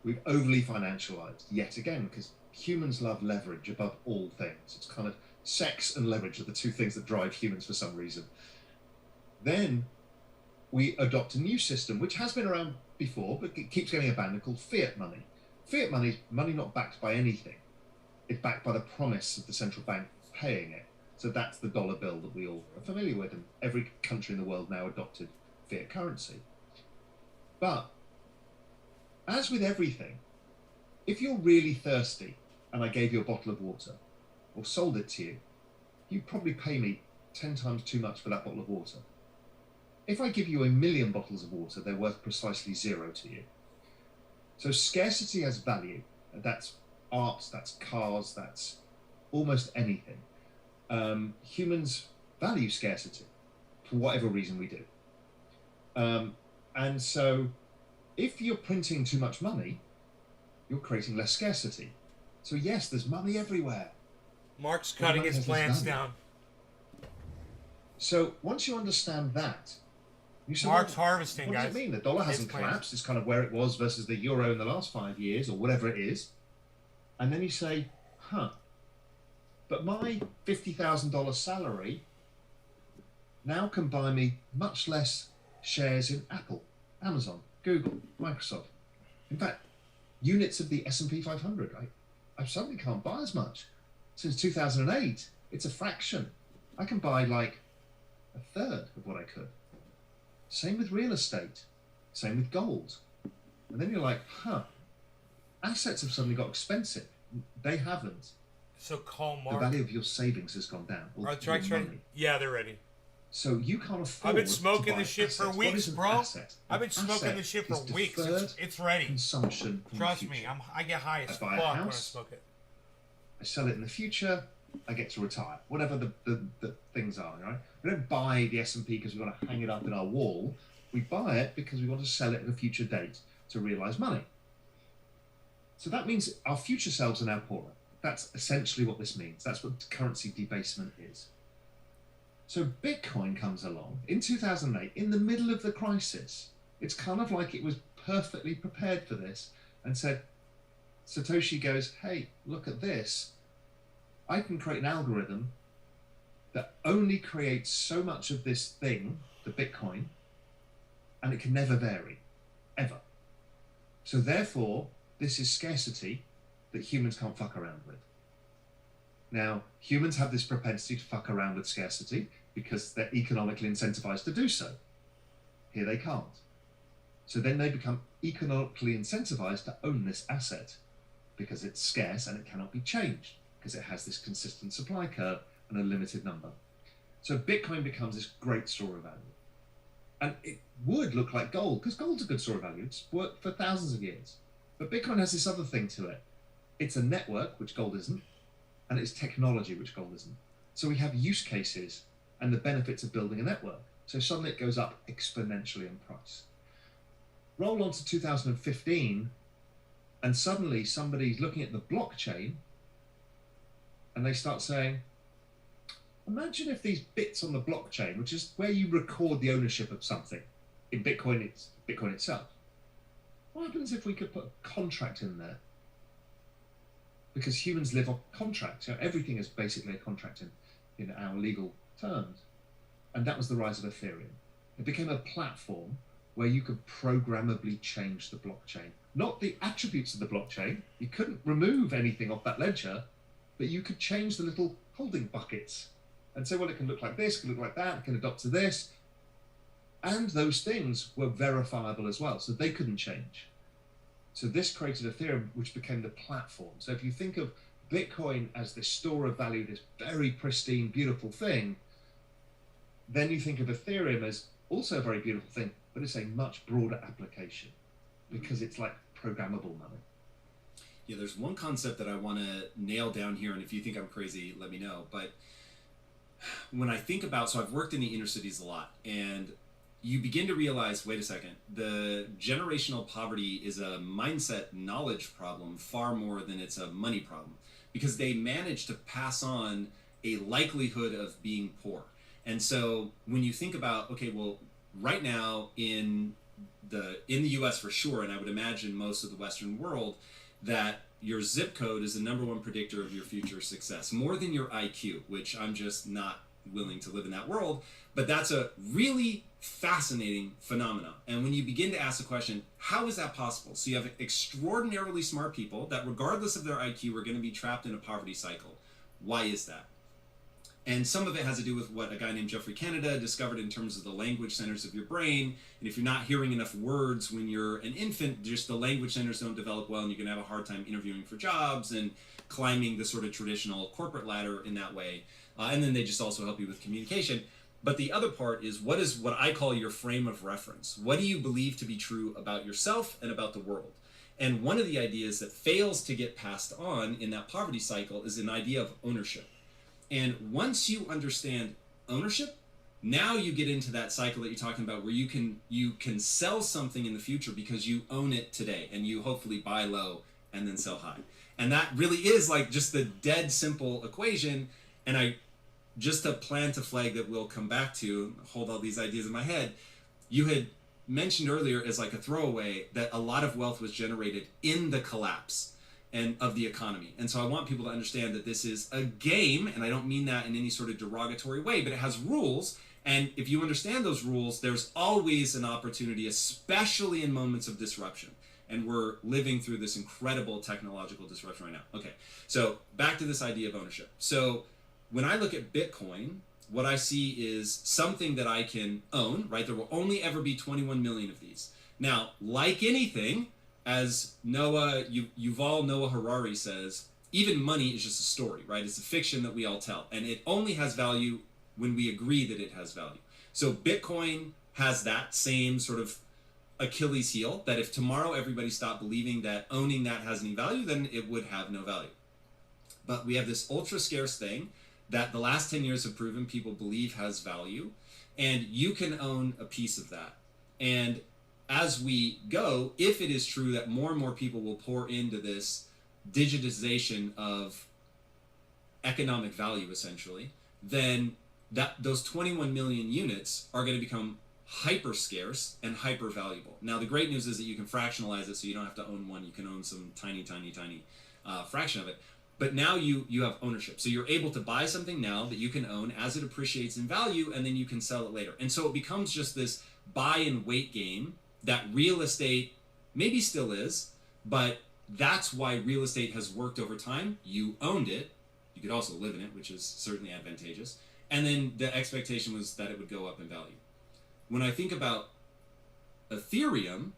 S4: We've overly financialized yet again because humans love leverage above all things. It's kind of sex and leverage are the two things that drive humans for some reason. Then we adopt a new system, which has been around before, but it keeps getting abandoned, called fiat money. Fiat money is money not backed by anything. It's backed by the promise of the central bank paying it. So that's the dollar bill that we all are familiar with, and every country in the world now adopted fiat currency. But as with everything, if you're really thirsty and I gave you a bottle of water or sold it to you, you'd probably pay me 10 times too much for that bottle of water. If I give you 1 million bottles of water, they're worth precisely zero to you. So scarcity has value. That's art, that's cars, that's almost anything. Humans value scarcity for whatever reason we do. And so if you're printing too much money, you're creating less scarcity. So yes, there's money everywhere.
S1: Mark's cutting his plants down.
S4: So once you understand that, you say,
S1: Mark's harvesting,
S4: what
S1: guys.
S4: does it mean? The dollar hasn't collapsed. It's kind of where it was versus the euro in the last 5 years or whatever it is. And then you say, but my $50,000 salary now can buy me much less shares in Apple, Amazon, Google, Microsoft. In fact, units of the S&P 500, I suddenly can't buy as much. Since 2008, it's a fraction. I can buy like a third of what I could. Same with real estate. Same with gold. And then you're like, assets have suddenly got expensive. They haven't.
S1: So call Mark.
S4: The value of your savings has gone down.
S1: Are the tracks ready? Yeah, they're ready.
S4: So you can't afford.
S1: I've been smoking
S4: to buy
S1: this shit for
S4: assets.
S1: weeks,
S4: What is an
S1: bro.
S4: asset?
S1: I've been
S4: An
S1: smoking
S4: asset
S1: this shit
S4: is
S1: for weeks.
S4: deferred
S1: It's ready.
S4: Consumption. From
S1: Trust
S4: the
S1: me,
S4: future.
S1: I get high as
S4: I buy a
S1: fuck when I
S4: house.
S1: smoke it.
S4: I sell it in the future. I get to retire. Whatever the things are, right? We don't buy the S&P because we want to hang it up in our wall. We buy it because we want to sell it at a future date to realize money. So that means our future selves are now poorer. That's essentially what this means. That's what currency debasement is. So Bitcoin comes along in 2008, in the middle of the crisis. It's kind of like it was perfectly prepared for this and said, Satoshi goes, hey, look at this. I can create an algorithm that only creates so much of this thing, the Bitcoin, and it can never vary, ever. So therefore, this is scarcity that humans can't fuck around with. Now, humans have this propensity to fuck around with scarcity because they're economically incentivized to do so. Here they can't. So then they become economically incentivized to own this asset because it's scarce and it cannot be changed because it has this consistent supply curve and a limited number. So Bitcoin becomes this great store of value. And it would look like gold because gold's a good store of value. It's worked for thousands of years. But Bitcoin has this other thing to it. It's a network, which gold isn't, and it's technology, which gold isn't. So we have use cases and the benefits of building a network. So suddenly it goes up exponentially in price. Roll on to 2015, and suddenly somebody's looking at the blockchain and they start saying, imagine if these bits on the blockchain, which is where you record the ownership of something, in Bitcoin, it's Bitcoin itself. What happens if we could put a contract in there? Because humans live on contracts. You know, everything is basically a contract in our legal terms. And that was the rise of Ethereum. It became a platform where you could programmably change the blockchain. Not the attributes of the blockchain. You couldn't remove anything off that ledger, but you could change the little holding buckets and say, well, it can look like this, it can look like that, it can adopt to this. And those things were verifiable as well, so they couldn't change. So this created Ethereum, which became the platform. So if you think of Bitcoin as this store of value, this very pristine, beautiful thing, then you think of Ethereum as also a very beautiful thing, but it's a much broader application because it's like programmable money.
S5: Yeah, there's one concept that I want to nail down here, and if you think I'm crazy, let me know. But when I think about, so I've worked in the inner cities a lot, and you begin to realize, wait a second, the generational poverty is a mindset knowledge problem far more than it's a money problem, because they manage to pass on a likelihood of being poor. And so when you think about, okay, well, right now in the US for sure, and I would imagine most of the Western world, that your zip code is the number one predictor of your future success, more than your IQ, which I'm just not willing to live in that world. But that's a really fascinating phenomenon. And when you begin to ask the question, how is that possible? So you have extraordinarily smart people that regardless of their IQ are going to be trapped in a poverty cycle. Why is that? And some of it has to do with what a guy named Geoffrey Canada discovered in terms of the language centers of your brain. And if you're not hearing enough words when you're an infant, just the language centers don't develop well, and you can have a hard time interviewing for jobs and climbing the sort of traditional corporate ladder in that way. And then they just also help you with communication. But the other part is what I call your frame of reference. What do you believe to be true about yourself and about the world? And one of the ideas that fails to get passed on in that poverty cycle is an idea of ownership. And once you understand ownership, now you get into that cycle that you're talking about where you can sell something in the future because you own it today, and you hopefully buy low and then sell high. And that really is like just the dead simple equation. And I just a plant a flag that we'll come back to, hold all these ideas in my head. You had mentioned earlier as like a throwaway that a lot of wealth was generated in the collapse and of the economy. And so I want people to understand that this is a game, and I don't mean that in any sort of derogatory way, but it has rules. And if you understand those rules, there's always an opportunity, especially in moments of disruption. And we're living through this incredible technological disruption right now. Okay, so back to this idea of ownership. So when I look at Bitcoin, what I see is something that I can own, right? There will only ever be 21 million of these. Now, like anything, as Yuval Noah Harari says, even money is just a story, right? It's a fiction that we all tell. And it only has value when we agree that it has value. So Bitcoin has that same sort of Achilles heel, that if tomorrow everybody stopped believing that owning that has any value, then it would have no value. But we have this ultra scarce thing that the last 10 years have proven people believe has value, and you can own a piece of that. And as we go, if it is true that more and more people will pour into this digitization of economic value, essentially, then those 21 million units are going to become hyper scarce and hyper valuable. Now, the great news is that you can fractionalize it, so you don't have to own one. You can own some tiny fraction of it. But now you have ownership. So you're able to buy something now that you can own as it appreciates in value, and then you can sell it later. And so it becomes just this buy and wait game that real estate maybe still is, but that's why real estate has worked over time. You owned it. You could also live in it, which is certainly advantageous. And then the expectation was that it would go up in value. When I think about Ethereum,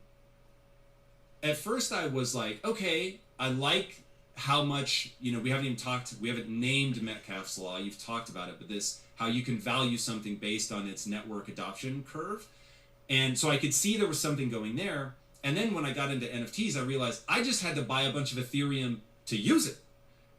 S5: at first I was like, okay, I like how much, we haven't named Metcalfe's law. You've talked about it, but how you can value something based on its network adoption curve. And so I could see there was something going there. And then when I got into NFTs, I realized I just had to buy a bunch of Ethereum to use it.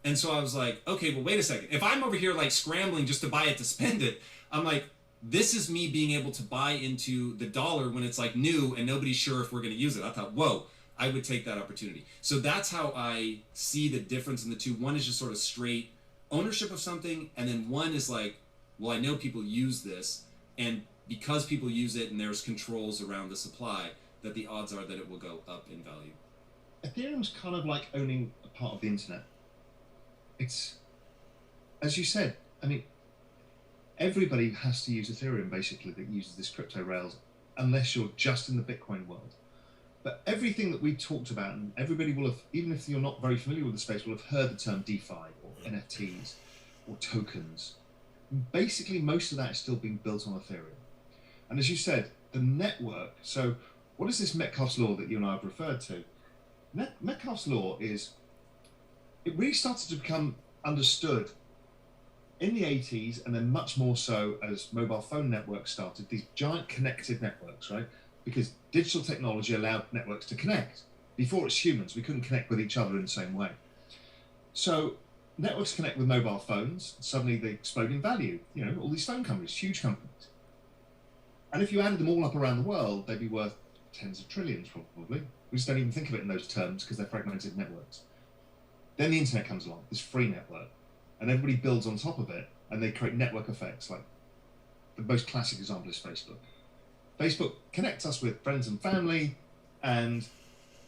S5: And so I was like, okay, well, wait a second. If I'm over here like scrambling just to buy it to spend it, I'm like, this is me being able to buy into the dollar when it's like new and nobody's sure if we're going to use it. I thought, whoa, I would take that opportunity. So that's how I see the difference in the two. One is just sort of straight ownership of something, and then one is like, well, I know people use this, and because people use it and there's controls around the supply, that the odds are that it will go up in value.
S4: Ethereum's kind of like owning a part of the internet. It's, as you said, I mean, everybody has to use Ethereum basically that uses this crypto rails, unless you're just in the Bitcoin world. But everything that we talked about, and everybody will have, even if you're not very familiar with the space, will have heard the term DeFi or NFTs or tokens. Basically, most of that is still being built on Ethereum. And as you said, the network, so what is this Metcalfe's law that you and I have referred to? Metcalfe's law is, it really started to become understood in the 80s, and then much more so as mobile phone networks started, these giant connected networks, right? Because digital technology allowed networks to connect. Before it's humans, we couldn't connect with each other in the same way. So networks connect with mobile phones, suddenly they explode in value. All these phone companies, huge companies. And if you added them all up around the world, they'd be worth tens of trillions probably. We just don't even think of it in those terms because they're fragmented networks. Then the internet comes along, this free network, and everybody builds on top of it, and they create network effects. Like the most classic example is Facebook. Facebook connects us with friends and family, and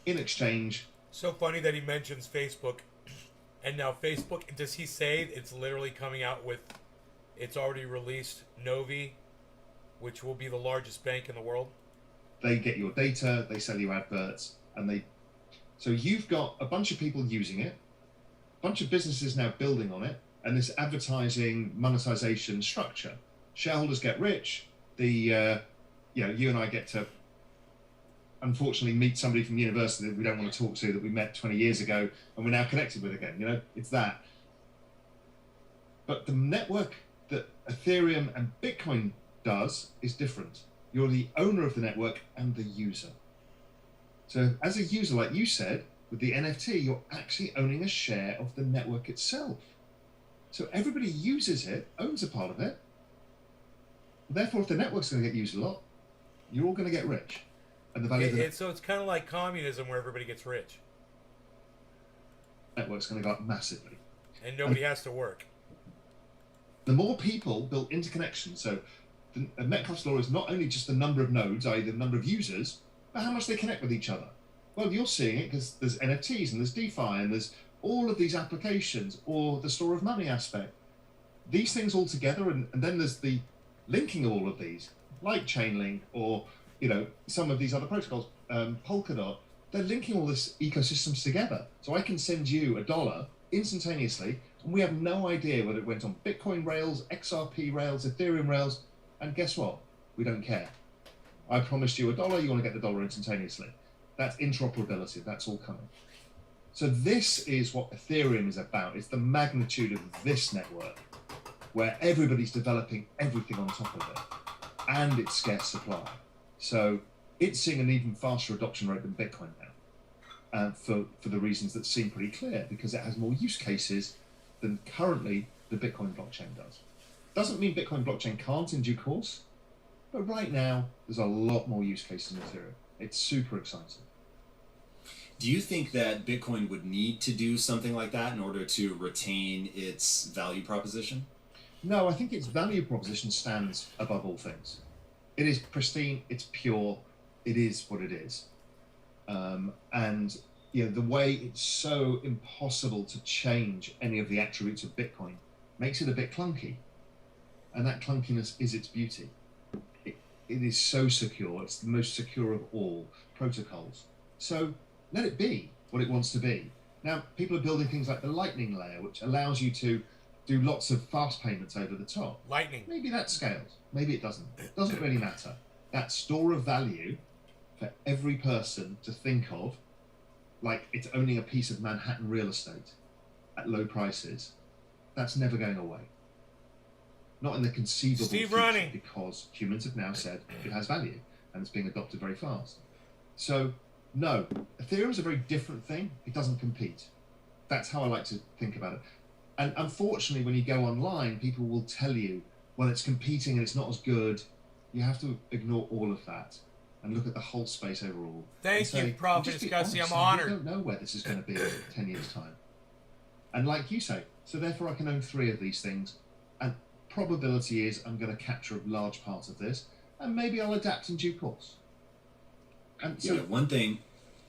S4: in exchange...
S1: So funny that he mentions Facebook. And now Facebook, does he say it's literally coming out with, it's already released Novi, which will be the largest bank in the world?
S4: They get your data, they sell you adverts, and so you've got a bunch of people using it, a bunch of businesses now building on it, and this advertising monetization structure. Shareholders get rich, you and I get to, unfortunately, meet somebody from university that we don't want to talk to, that we met 20 years ago, and we're now connected with again. It's that. But the network that Ethereum and Bitcoin does is different. You're the owner of the network and the user. So as a user, like you said, with the NFT, you're actually owning a share of the network itself. So everybody uses it, owns a part of it. Therefore, if the network's going to get used a lot, you're all going to get rich. And the value of the
S1: So it's kind of like communism where everybody gets rich.
S4: network's going to go up massively.
S1: And nobody has to work.
S4: The more people build interconnections, so the Metcalfe's law is not only just the number of nodes, i.e. the number of users, but how much they connect with each other. Well, you're seeing it because there's NFTs and there's DeFi and there's all of these applications, or the store of money aspect. These things all together, and then there's the linking all of these, like Chainlink or some of these other protocols, Polkadot. They're linking all this ecosystems together. So I can send you $1 instantaneously, and we have no idea whether it went on Bitcoin rails, XRP rails, Ethereum rails, and guess what? We don't care. I promised you $1, you want to get the dollar instantaneously. That's interoperability, that's all coming. So this is what Ethereum is about. It's the magnitude of this network. where everybody's developing everything on top of it, and it's scarce supply. So it's seeing an even faster adoption rate than Bitcoin now, for the reasons that seem pretty clear, because it has more use cases than currently the Bitcoin blockchain does. Doesn't mean Bitcoin blockchain can't in due course, but right now there's a lot more use cases in Ethereum. It's super exciting.
S5: Do you think that Bitcoin would need to do something like that in order to retain its value proposition?
S4: No, I think its value proposition stands above all things. It is pristine, it's pure, it is what it is. And the way it's so impossible to change any of the attributes of Bitcoin makes it a bit clunky. And that clunkiness is its beauty. It is so secure, it's the most secure of all protocols. So let it be what it wants to be. Now, people are building things like the Lightning layer, which allows you to do lots of fast payments over the top.
S1: Lightning.
S4: Maybe that scales. Maybe it doesn't. It doesn't really matter. That store of value for every person to think of, like it's owning a piece of Manhattan real estate at low prices, that's never going away. Not in the conceivable
S1: Steve
S4: future,
S1: Running.
S4: because humans have now said it has value and it's being adopted very fast. So, no, Ethereum's a very different thing. It doesn't compete. That's how I like to think about it. And unfortunately, when you go online, people will tell you, well, it's competing and it's not as good. You have to ignore all of that and look at the whole space overall.
S1: Thank you, Prophet Gussie. I'm
S4: We
S1: honored.
S4: don't know where this is going to be in 10 years' time. And like you say, so therefore I can own 3 of these things. And probability is I'm going to capture a large part of this, and maybe I'll adapt in due course. And so,
S5: One thing.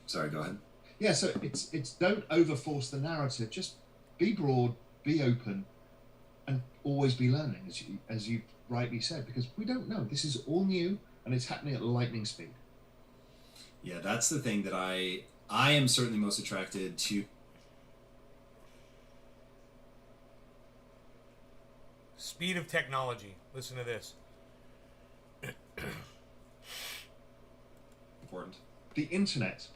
S5: Sorry, go ahead.
S4: yeah, so it's don't overforce the narrative. Just be broad, be open, and always be learning, as you rightly said, because we don't know. This is all new, and it's happening at lightning speed.
S5: Yeah, that's the thing that I am certainly most attracted to.
S1: Speed of technology. Listen to this.
S5: Important.
S4: The internet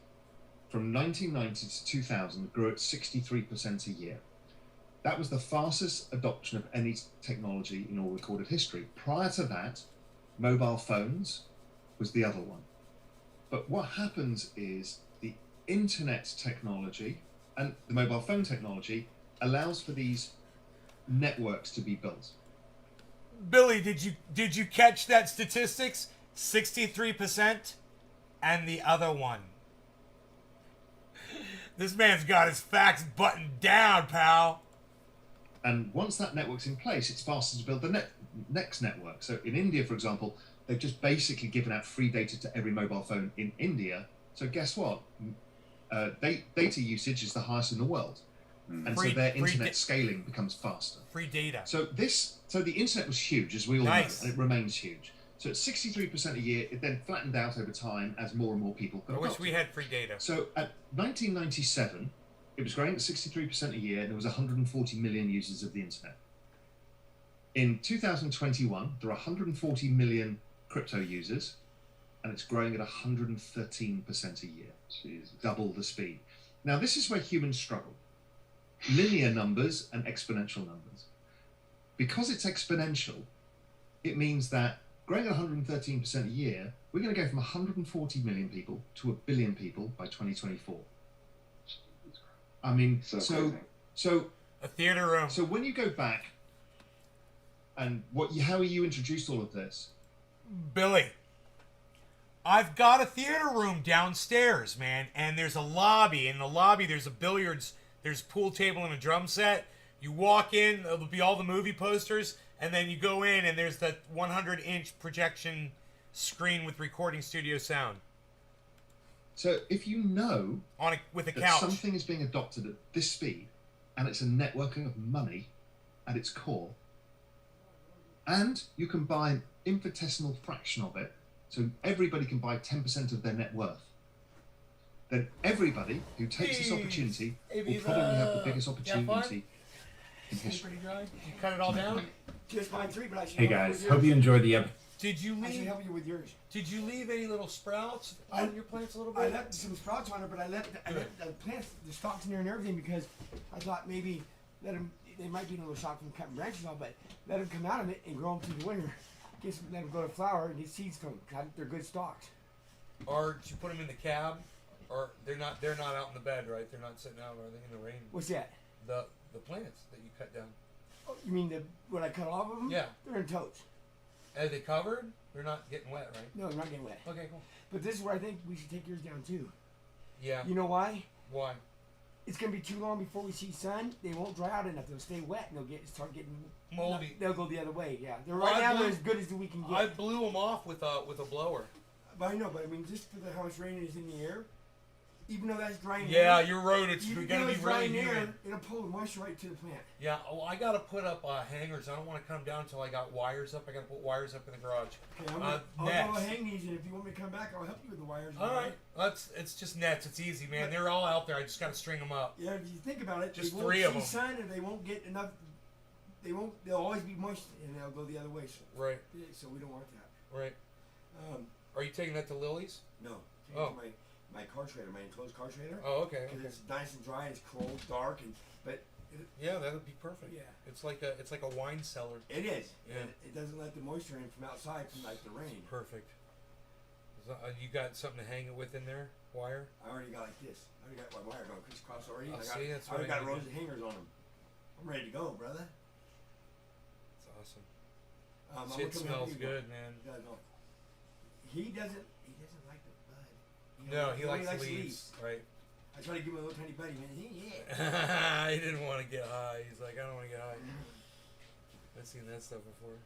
S4: from 1990 to 2000 grew at 63% a year. That was the fastest adoption of any technology in all recorded history. Prior to that, mobile phones was the other one. But what happens is the internet technology and the mobile phone technology allows for these networks to be built.
S1: Billy, did you catch that statistics? 63%, and the other one. This man's got his facts buttoned down, pal.
S4: And once that network's in place, it's faster to build the next network. So in India, for example, they've just basically given out free data to every mobile phone in India. So guess what? Data usage is the highest in the world. And
S1: Free-
S4: so their
S1: free
S4: internet scaling becomes faster.
S1: Free data.
S4: So the internet was huge, as we all
S1: Nice.
S4: know, and it remains huge. So at 63% a year, it then flattened out over time as more and more people got
S1: I wish
S4: adopted.
S1: we had free data.
S4: So at 1997, it was growing at 63% a year, and there was 140 million users of the internet. In 2021, there are 140 million crypto users, and it's growing at 113% a year.
S6: Jesus.
S4: Double the speed. Now, this is where humans struggle. Linear numbers and exponential numbers. Because it's exponential, it means that growing at 113% a year, we're going to go from 140 million people to 1 billion people by 2024. I mean,
S6: So
S4: so
S6: crazy.
S1: A theater room.
S4: so when you go back and how you introduced all of this,
S1: Billy, I've got a theater room downstairs, man, and there's a lobby. In the lobby, there's a billiards, there's a pool table and a drum set. You walk in, there'll be all the movie posters, and then you go in, and there's the 100-inch projection screen with recording studio sound
S4: so if you know
S1: with a
S4: that
S1: couch.
S4: something is being adopted at this speed, and it's a networking of money at its core, and you can buy an infinitesimal fraction of it, so everybody can buy 10% of their net worth, then everybody who takes this
S1: Hey,
S4: opportunity
S1: hey,
S4: will
S1: Visa.
S4: probably have the biggest
S1: You have
S4: opportunity in history.
S1: Pretty dry. Did you cut it all down?
S2: Just mine 3, but I should
S6: Hey
S2: help you
S6: guys,
S2: with
S6: hope you
S2: yours.
S6: enjoyed the episode.
S1: Did you
S2: I should
S1: leave?
S2: help you with yours.
S1: Did you leave any little sprouts on your plants a little
S2: I
S1: bit?
S2: left some sprouts on it, but I let the plants, the stalks in there and everything, because I thought maybe let them they might be a little shocked from cutting branches off, but let them come out of it and grow them through the winter. Let them go to flower and these seeds come. They're good stalks.
S1: Or did you put them in the cab? Or they're not out in the bed, right? They're not sitting out, are they, in the rain?
S2: What's that?
S1: The plants that you cut down.
S2: Oh, you mean when I cut off of them?
S1: Yeah.
S2: They're in totes.
S1: Are they covered? They're not getting wet, right?
S2: No, they're not getting wet.
S1: Okay, cool.
S2: But this is where I think we should take yours down too.
S1: Yeah.
S2: You know why?
S1: Why?
S2: It's gonna be too long before we see sun. They won't dry out enough. They'll stay wet and they'll start getting
S1: Moldy.
S2: They'll go the other way. Yeah. They're
S1: Well,
S2: right now.
S1: blew-
S2: They're as good as we can get.
S1: I blew them off with a blower.
S2: But I know. But I mean, just for how much rain is in the air, even though that's drying
S1: Yeah,
S2: air,
S1: you're right. It's
S2: even
S1: going
S2: though
S1: to be
S2: it's
S1: really
S2: drying
S1: humid.
S2: air, it'll pull the moisture right to the plant.
S1: Yeah. Oh, I got to put up hangers. I don't want to come down until I got wires up. I got to put wires up in the garage.
S2: Okay, I'll
S1: Nets.
S2: go hang these, and if you want me to come back, I'll help you with the wires.
S1: All right. It's just nets. It's easy, man. They're all out there. I just got to string them up.
S2: Yeah, if you think about it,
S1: Just
S2: they won't
S1: 3
S2: see
S1: of 'em.
S2: sun, and they won't get enough. They'll always be moist, and they'll go the other way.
S1: Right.
S2: So we don't want that.
S1: Right.
S2: Um,
S1: Are you taking that to Lily's?
S2: no.
S1: Oh.
S2: My car trader, my enclosed car trader.
S1: Oh, okay.
S2: Because
S1: Okay.
S2: it's nice and dry, it's cold, dark, but
S1: Yeah, that would be perfect.
S2: Yeah.
S1: It's like a wine cellar.
S2: it is.
S1: Yeah.
S2: And it doesn't let the moisture in from outside, from like the rain.
S1: Perfect. You got something to hang it with in there? Wire?
S2: I already got like this. I already got my wire going crisscross already.
S1: Oh,
S2: I
S1: see, that's
S2: already
S1: what I
S2: got
S1: need
S2: rows
S1: to-
S2: of hangers on them. I'm ready to go, brother.
S1: It's awesome.
S2: I'm
S1: Shit
S2: gonna come help
S1: smells
S2: you.
S1: good, man.
S2: Yeah, no. He doesn't like the bud.
S1: No, he
S2: only
S1: likes leaves. Right.
S2: I try to give him a little tiny buddy, man. Yeah.
S1: He didn't want to get high. He's like, I don't want to get high. I've seen that stuff before.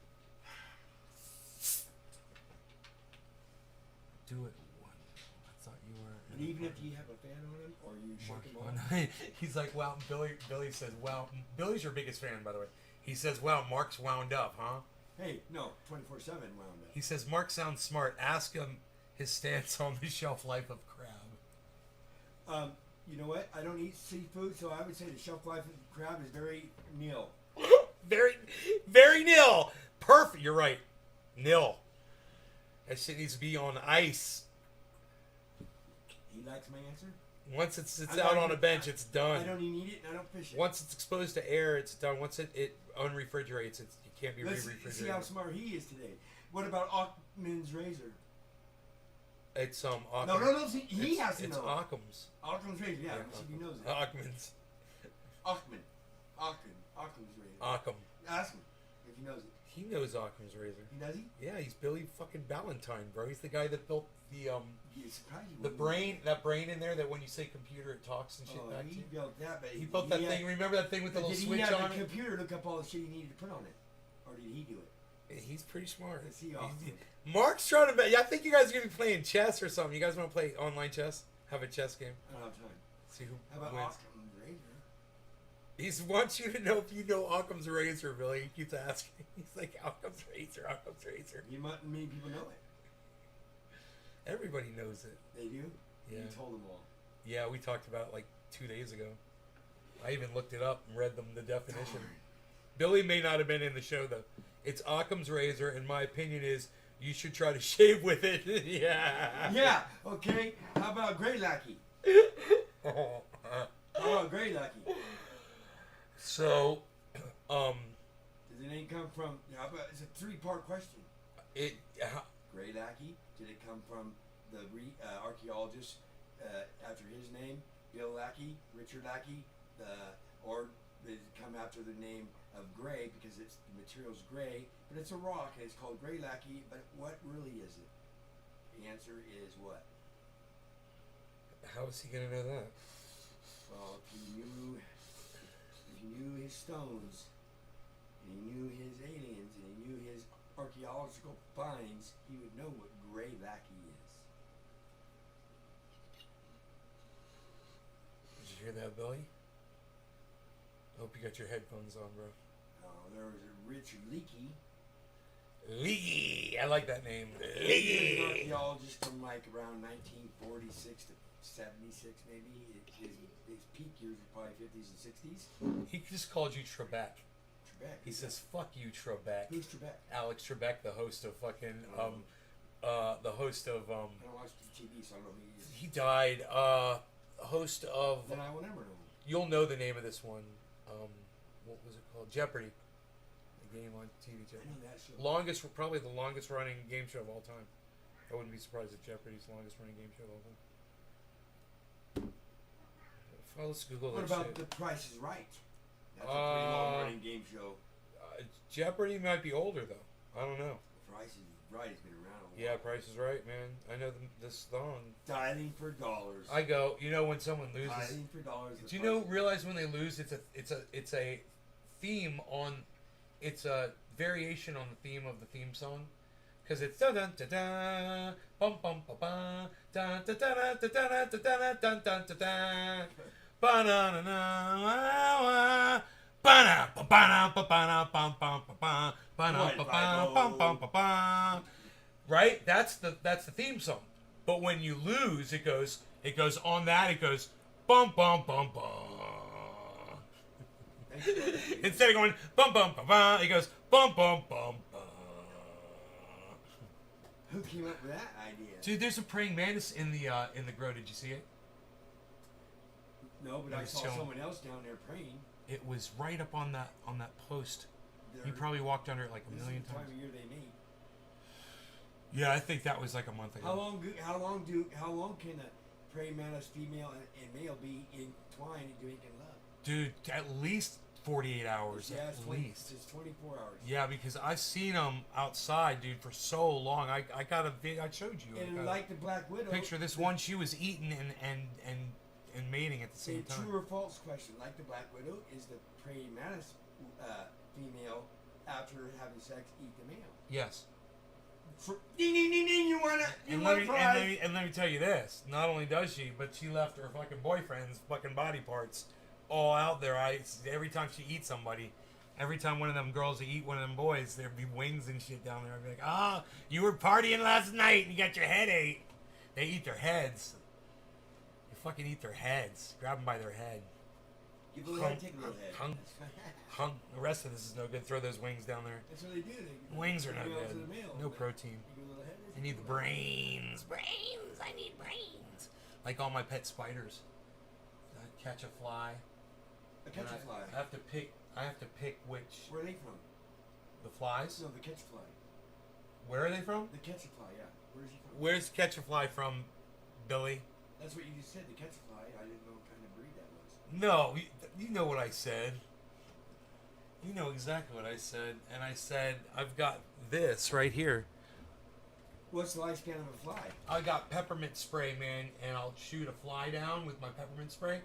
S1: Do it. I thought you were.
S2: And even if you have a fan on him or you shake him off.
S1: Mark, he's like, wow. Billy says, wow. Billy's your biggest fan, by the way. He says, wow, Mark's wound up, huh?
S2: Hey, no, 24/7 wound up.
S1: He says, Mark sounds smart. Ask him his stance on the shelf life of crab.
S2: You know what? I don't eat seafood, so I would say the shelf life of crab is very nil.
S1: Very, very nil. Perfect. You're right. Nil. That shit needs to be on ice.
S2: He likes my answer.
S1: Once it's
S2: I
S1: out
S2: don't
S1: on a
S2: even-
S1: bench, it's done.
S2: I don't even eat it, and I don't fish it.
S1: Once it's exposed to air, it's done. Once it unrefrigerates, it can't be
S2: Let's see how
S1: refrigerated.
S2: smart he is today. What about Ockman's razor?
S1: It's
S2: No, see, he
S1: it's,
S2: has to
S1: it's
S2: know.
S1: Occam's.
S2: Ockman's razor, yeah.
S1: Yeah,
S2: Let's see if he knows it.
S1: Ockman's.
S2: Ockman's razor.
S1: Occam.
S2: Ask him if he knows it.
S1: He knows Occam's razor.
S2: He knows he?
S1: Yeah, he's Billy fucking Ballantyne, bro. He's the guy that built the
S2: He's surprised you
S1: the
S2: wouldn't
S1: brain, that brain in there that when you say computer it talks and shit
S2: know.
S1: back to
S2: He
S1: you.
S2: built that, but
S1: He built that thing. Remember that thing with the
S2: But
S1: little
S2: did
S1: switch
S2: he have
S1: on
S2: the
S1: it?
S2: computer look up all the shit he needed to put on it? Or did he do it?
S1: He's pretty smart.
S2: Is he awesome?
S1: Mark's trying to bet. I think you guys are gonna be playing chess or something. You guys want to play online chess? Have a chess game.
S2: I don't have time.
S1: See who
S2: How about
S1: wins.
S2: Ockman's razor?
S1: He wants you to know if you know Occam's razor, Billy. He keeps asking. He's like, Occam's razor, Occam's razor.
S2: Many people know it.
S1: Everybody knows it.
S2: They do?
S1: Yeah.
S2: You told them all.
S1: Yeah, we talked about it like 2 days ago. I even looked it up and read them the definition. Billy may not have been in the show though. It's Occam's razor, and my opinion is you should try to shave with it. Yeah.
S2: Yeah, okay. How about Grey Lackey? How about Grey Lackey?
S1: So,
S2: Does the name come from? How about, it's a three-part question.
S1: it
S2: Grey Lackey. Did it come from the archaeologist after his name, Bill Lackey, Richard Lackey, or did it come after the name of Gray because the material's gray, but it's a rock and it's called Grey Lackey. But what really is it? The answer is what?
S1: how is he gonna know that?
S2: Well, if you knew his stones, and he knew his aliens, and he knew his archaeological finds, he would know what Grey Lackey is.
S1: Did you hear that, Billy? Hope you got your headphones on, bro.
S2: There was a Richard Leakey.
S1: Leaky. I like that name.
S2: He was an
S1: Leaky.
S2: archaeologist from like around 1946 to 76, maybe. His peak years were probably 50s and 60s.
S1: He just called you Trebek.
S2: Trebek.
S1: He says, "Fuck you, Trebek."
S2: Who's Trebek?
S1: Alex Trebek, the host of fucking the host of
S2: I don't watch TV, so I don't know who he is.
S1: he died. Host of
S2: Then I will never know.
S1: you'll know the name of this one. what was it called? Jeopardy. The game on TV.
S2: I
S1: Jeopardy.
S2: know that show.
S1: Probably the longest running game show of all time. I wouldn't be surprised if Jeopardy's the longest running game show of all time. Well, let's Google
S2: What
S1: that
S2: about
S1: shit.
S2: The Price is Right? That's a pretty long running game show.
S1: Jeopardy might be older though. I don't know.
S2: The Price is Right has been around a while.
S1: Yeah, Price is Right, man. I know this song.
S2: Dialing for dollars.
S1: I go. You know when someone loses.
S2: Dialing for dollars.
S1: Do you know? Realize when they lose, it's a theme on. It's a variation on the theme of the theme song, because it's da da da da bum bum ba ba da da da da da da da da da da da da ba na na na ba na ba na ba na bum bum ba ba ba na ba ba bum bum ba ba. Right? That's the theme song. But when you lose, it goes on that. It goes bum bum bum bum. Instead of going bum bum bum bum, it goes bum bum bum bum.
S2: Who came up with that idea?
S1: Dude, there's a praying mantis in the grow. Did you see it?
S2: No, but I
S1: Nice
S2: saw
S1: show.
S2: someone else down there praying.
S1: It was right up on that post.
S2: They're-
S1: You probably walked under it like a
S2: This
S1: million
S2: is the time
S1: times.
S2: of year they meet.
S1: Yeah, I think that was like a month ago.
S2: How long can a praying mantis female and male be entwined in making love?
S1: Dude, at least 48 hours.
S2: Yeah,
S1: At least.
S2: It's 24 hours.
S1: Yeah, because I've seen them outside, dude, for so long. I got a video. I showed you. I
S2: And
S1: got
S2: like the Black Widow,
S1: a picture of this one. She was eating and mating at the
S2: a
S1: same time.
S2: true or false question. Like the Black Widow, is the praying mantis female after having sex eat the male?
S1: Yes.
S2: Ding ding ding ding! You want
S1: And let me tell you this. Not only does she, but she left her fucking boyfriend's fucking body parts all out there. Every time she eats somebody, every time one of them girls eat one of them boys, there'd be wings and shit down there. I'd be like, you were partying last night and you got your head ate. They eat their heads. You fucking eat their heads. Grab them by their head.
S2: Give a little head, take a little head.
S1: Hung. The rest of this is no good. Throw those wings down there.
S2: That's what they do. They
S1: Wings are no
S2: male to
S1: good.
S2: the male.
S1: No protein.
S2: You give a little head,
S1: I need the brains. Brains. I need brains. Like all my pet spiders. I catch a fly.
S2: A catch
S1: and
S2: a fly.
S1: I have to pick which.
S2: Where are they from?
S1: The flies.
S2: No, the catch fly.
S1: Where are they from?
S2: The catch a fly, yeah. Where is he from?
S1: Where's catch a fly from, Billy?
S2: That's what you just said. The catch a fly. I didn't know what kind of breed that was.
S1: No, you know what I said. You know exactly what I said. And I said, I've got this right here.
S2: What's the lifespan of a fly?
S1: I got peppermint spray, man, and I'll shoot a fly down with my peppermint spray.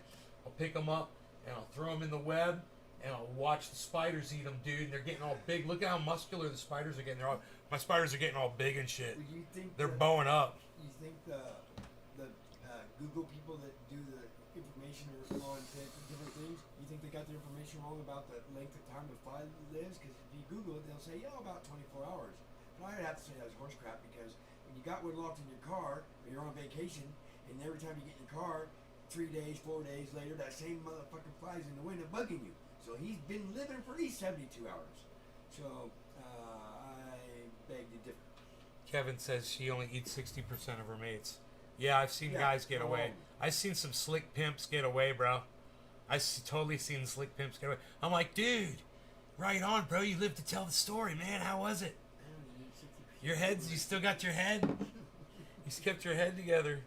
S1: I'll pick them up, and I'll throw them in the web, and I'll watch the spiders eat them, dude. And they're getting all big. Look at how muscular the spiders are getting. My spiders are getting all big and shit.
S2: Would you think
S1: They're
S2: the-
S1: bowing up.
S2: You think the Google people that do the information on different things, you think they got their information wrong about the length of time the fly lives? Because if you Google it, they'll say, yeah, about 24 hours. But I would have to say that's horse crap, because when you got one locked in your car, or you're on vacation, and every time you get in your car, 3 days, 4 days later, that same motherfucker flies in the window bugging you. So he's been living for at least 72 hours. So I beg to differ.
S1: Kevin says she only eats 60% of her mates. Yeah, I've seen
S2: Yeah,
S1: guys get
S2: how
S1: away.
S2: long?
S1: I've seen some slick pimps get away, bro. Totally seen slick pimps get away. I'm like, dude, right on, bro. You lived to tell the story, man. How was it?
S2: I don't eat 60%.
S1: Your heads, you still got your head? You kept your head together.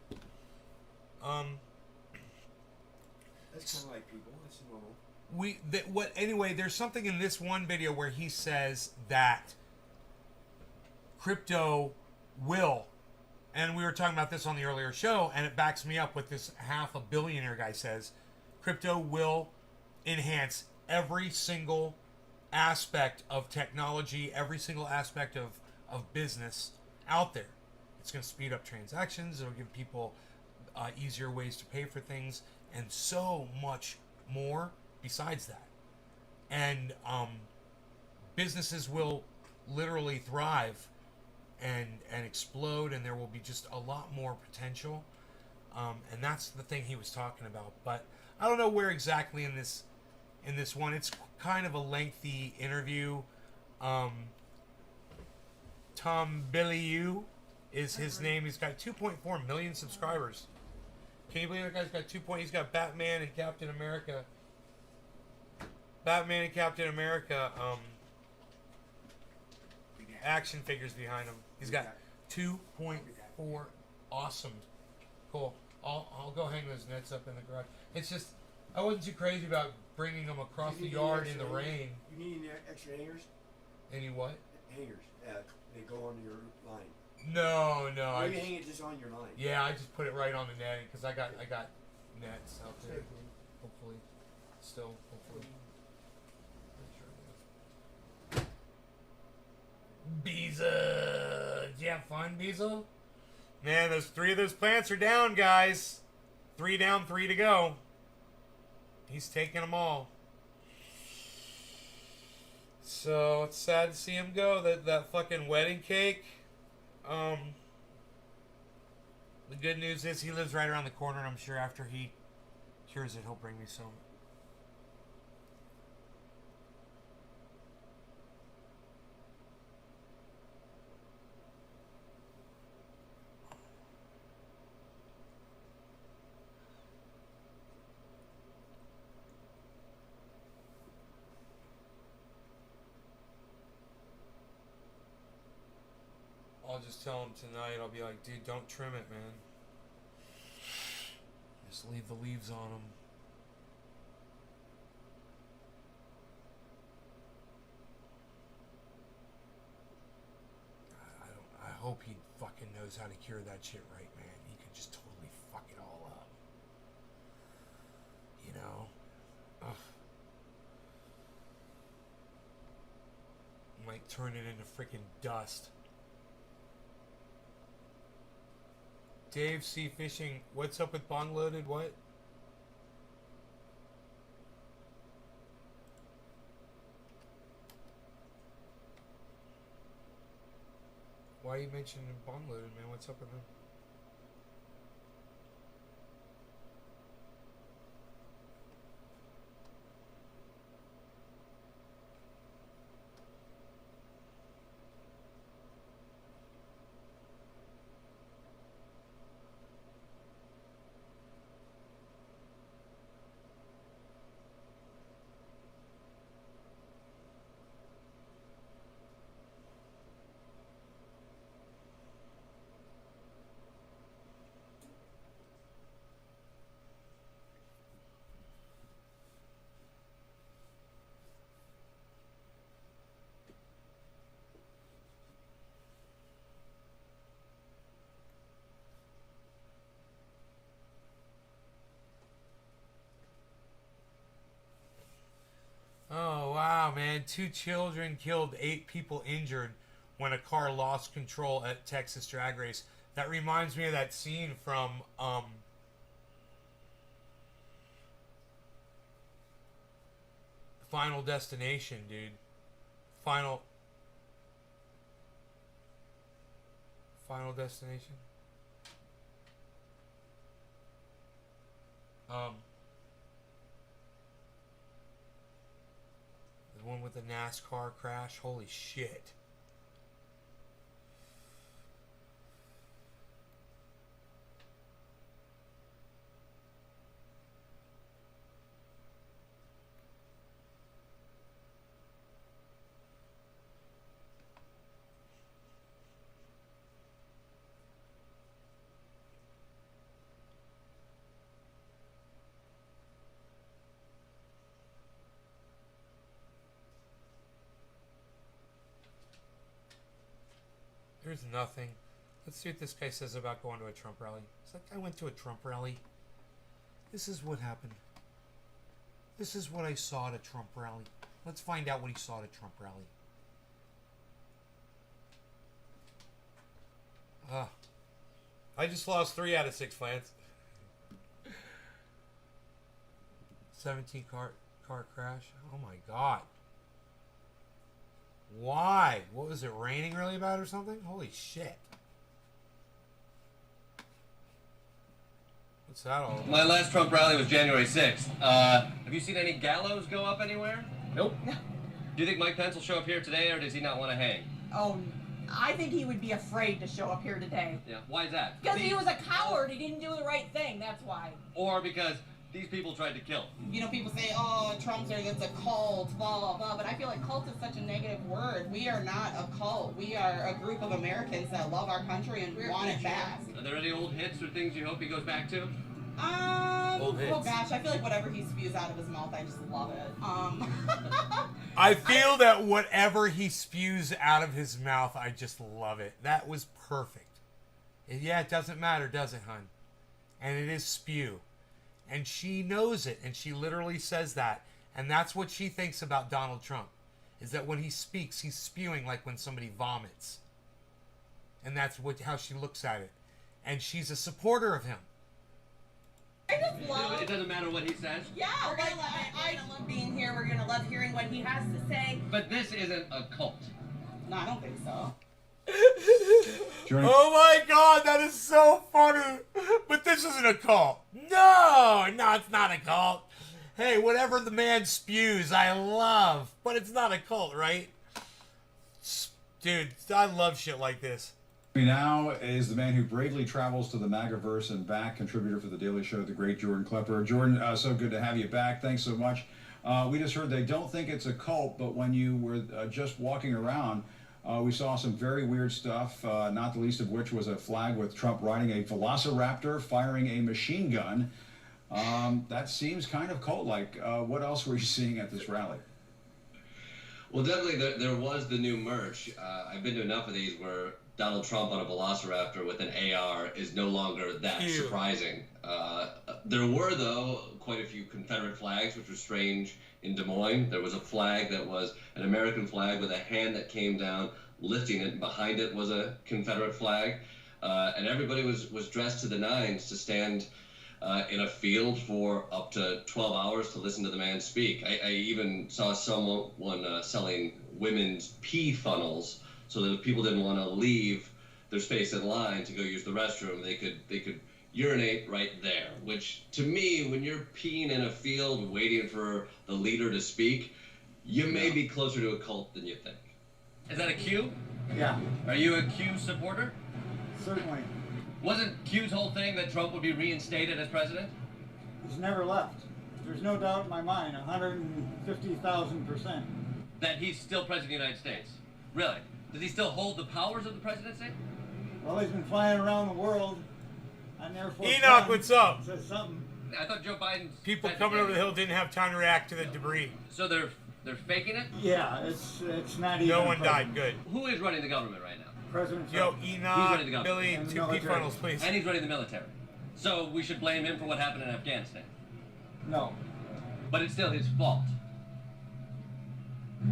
S2: That's kind of like people. That's normal.
S1: Anyway, there's something in this one video where he says that crypto will, and we were talking about this on the earlier show, and it backs me up with this half a billionaire guy says, crypto will enhance every single aspect of technology, every single aspect of business out there. It's going to speed up transactions. It'll give people easier ways to pay for things, and so much more besides that. And businesses will literally thrive and explode, and there will be just a lot more potential. And that's the thing he was talking about. But I don't know where exactly in this one. It's kind of a lengthy interview. Tom Bilyeu is his name. He's got 2.4 million subscribers. Can you believe that guy's got 2 point? He's got Batman and Captain America. Batman and Captain America action figures behind him. He's got 2.4. Awesome. Cool. I'll go hang those nets up in the garage. It's just I wasn't too crazy about bringing them across the yard in the rain.
S2: You need any extra hangers?
S1: Any what?
S2: Hangers. They go on your line.
S1: No.
S2: You can hang it just on your line.
S1: Yeah, I just put it right on the netting because I got nets out there. Hopefully, hopefully. Beeza, did you have fun, Beeza? Man, those 3 of those plants are down, guys. 3 down, 3 to go. He's taking them all. So it's sad to see him go. That fucking wedding cake. The good news is he lives right around the corner, and I'm sure after he cures it, he'll bring me some. I'll just tell him tonight. I'll be like, dude, don't trim it, man. Just leave the leaves on them. I hope he fucking knows how to cure that shit right, man. He could just totally fuck it all up. You know? Ugh. Might turn it into freaking dust. Dave C. Fishing, what's up with Bong Loaded? What? Why are you mentioning Bong Loaded, man? What's up with him? Oh, wow, man. 2 children killed, 8 people injured when a car lost control at Texas Drag Race. That reminds me of that scene from, Final Destination, dude. Final Destination? The one with the NASCAR crash. Holy shit. There's nothing. Let's see what this guy says about going to a Trump rally. It's like, I went to a Trump rally. This is what happened. This is what I saw at a Trump rally. Let's find out what he saw at a Trump rally. I just lost 3 out of 6 plants. 17 car crash. Oh my god. Why? What was it, raining really bad or something? Holy shit. What's that all about?
S6: My last Trump rally was January 6th. Have you seen any gallows go up anywhere?
S7: Nope.
S6: Do you think Mike Pence will show up here today, or does he not want to hang?
S7: Oh, I think he would be afraid to show up here today.
S6: Yeah, why is that?
S7: Because he was a coward. He didn't do the right thing. That's why.
S6: Or because these people tried to kill.
S7: You know, people say, oh, Trump's there, that's a cult, blah, blah, blah. But I feel like cult is such a negative word. We are not a cult. We are a group of Americans that love our country and want it back.
S6: Are there any old hits or things you hope he goes back to?
S1: Old hits.
S7: Oh gosh, I feel like whatever he spews out of his mouth, I just love it.
S1: I feel that whatever he spews out of his mouth, I just love it. That was perfect. And yeah, it doesn't matter, does it, hun? And it is spew. And she knows it, and she literally says that. And that's what she thinks about Donald Trump, is that when he speaks, he's spewing like when somebody vomits. And that's how she looks at it. And she's a supporter of him.
S7: I just love.
S6: It doesn't matter what he says.
S7: Yeah, we're gonna love it. We're gonna love being here. We're gonna love hearing what he has to say.
S6: But this isn't a cult.
S7: No, I don't think so.
S1: Oh my god, that is so funny. But this isn't a cult. No, it's not a cult. Hey, whatever the man spews, I love. But it's not a cult, right? Dude, I love shit like this.
S8: Now is the man who bravely travels to the MAGAverse and back, contributor for The Daily Show, the great Jordan Klepper. Jordan, so good to have you back. Thanks so much. We just heard they don't think it's a cult, but when you were just walking around, we saw some very weird stuff, not the least of which was a flag with Trump riding a velociraptor, firing a machine gun. That seems kind of cult-like. What else were you seeing at this rally?
S6: Well, definitely there was the new merch. I've been to enough of these where Donald Trump on a velociraptor with an AR is no longer that surprising. There were, though, quite a few Confederate flags, which was strange in Des Moines. There was a flag that was an American flag with a hand that came down, lifting it, and behind it was a Confederate flag. And everybody was dressed to the nines to stand in a field for up to 12 hours to listen to the man speak. I even saw someone selling women's pee funnels, so that if people didn't want to leave their space in line to go use the restroom, they could urinate right there. Which, to me, when you're peeing in a field waiting for the leader to speak, you may be closer to a cult than you think. Is that a Q?
S9: Yeah,
S6: Are you a Q supporter?
S9: certainly.
S6: Wasn't Q's whole thing that Trump would be reinstated as president?
S9: He's never left. There's no doubt in my mind, 150,000%.
S6: That he's still president of the United States? Really? Does he still hold the powers of the presidency?
S9: Well, he's been flying around the world on Air Force
S1: Enoch,
S9: One.
S1: what's up?
S9: Says something.
S6: I thought Joe Biden's...
S1: People coming over the hill didn't have time to react to the debris.
S6: So they're faking it?
S9: Yeah, it's not even.
S1: No one died. Good.
S6: Who is running the government right now?
S9: President
S1: Yo,
S9: Trump.
S6: He's
S1: Enoch,
S6: ready to go.
S1: Billy,
S9: And
S1: 2
S9: military.
S1: P funnels, please.
S6: And he's running the military. So we should blame him for what happened in Afghanistan.
S9: No,
S6: But it's still his fault.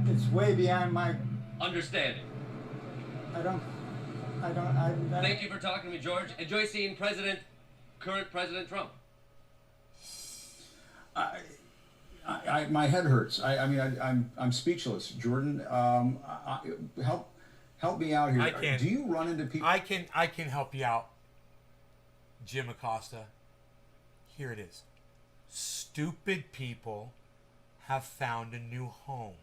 S9: it's way beyond my.
S6: Understanding.
S9: I
S6: Thank you for talking to me, George. Enjoy seeing current President Trump.
S8: My head hurts. I'm speechless. Jordan, help me out here.
S1: I can.
S8: Do you run into people?
S1: I can help you out, Jim Acosta. Here it is. Stupid people have found a new home.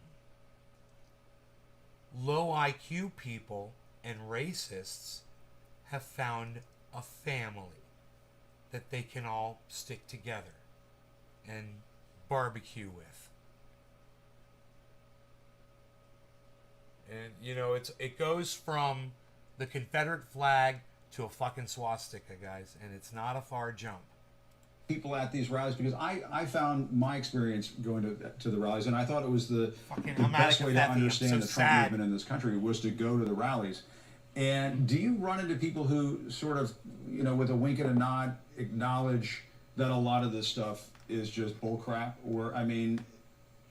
S1: Low IQ people and racists have found a family that they can all stick together and barbecue with. And you know, it goes from the Confederate flag to a fucking swastika, guys, and it's not a far jump.
S8: People at these rallies, because I found my experience going to the rallies, and I thought it was the
S1: I'm
S8: best way to
S1: Kathy. I'm
S8: understand
S1: so
S8: the Trump
S1: sad.
S8: movement in this country was to go to the rallies. And do you run into people who sort of, with a wink and a nod, acknowledge that a lot of this stuff is just bullcrap? Or,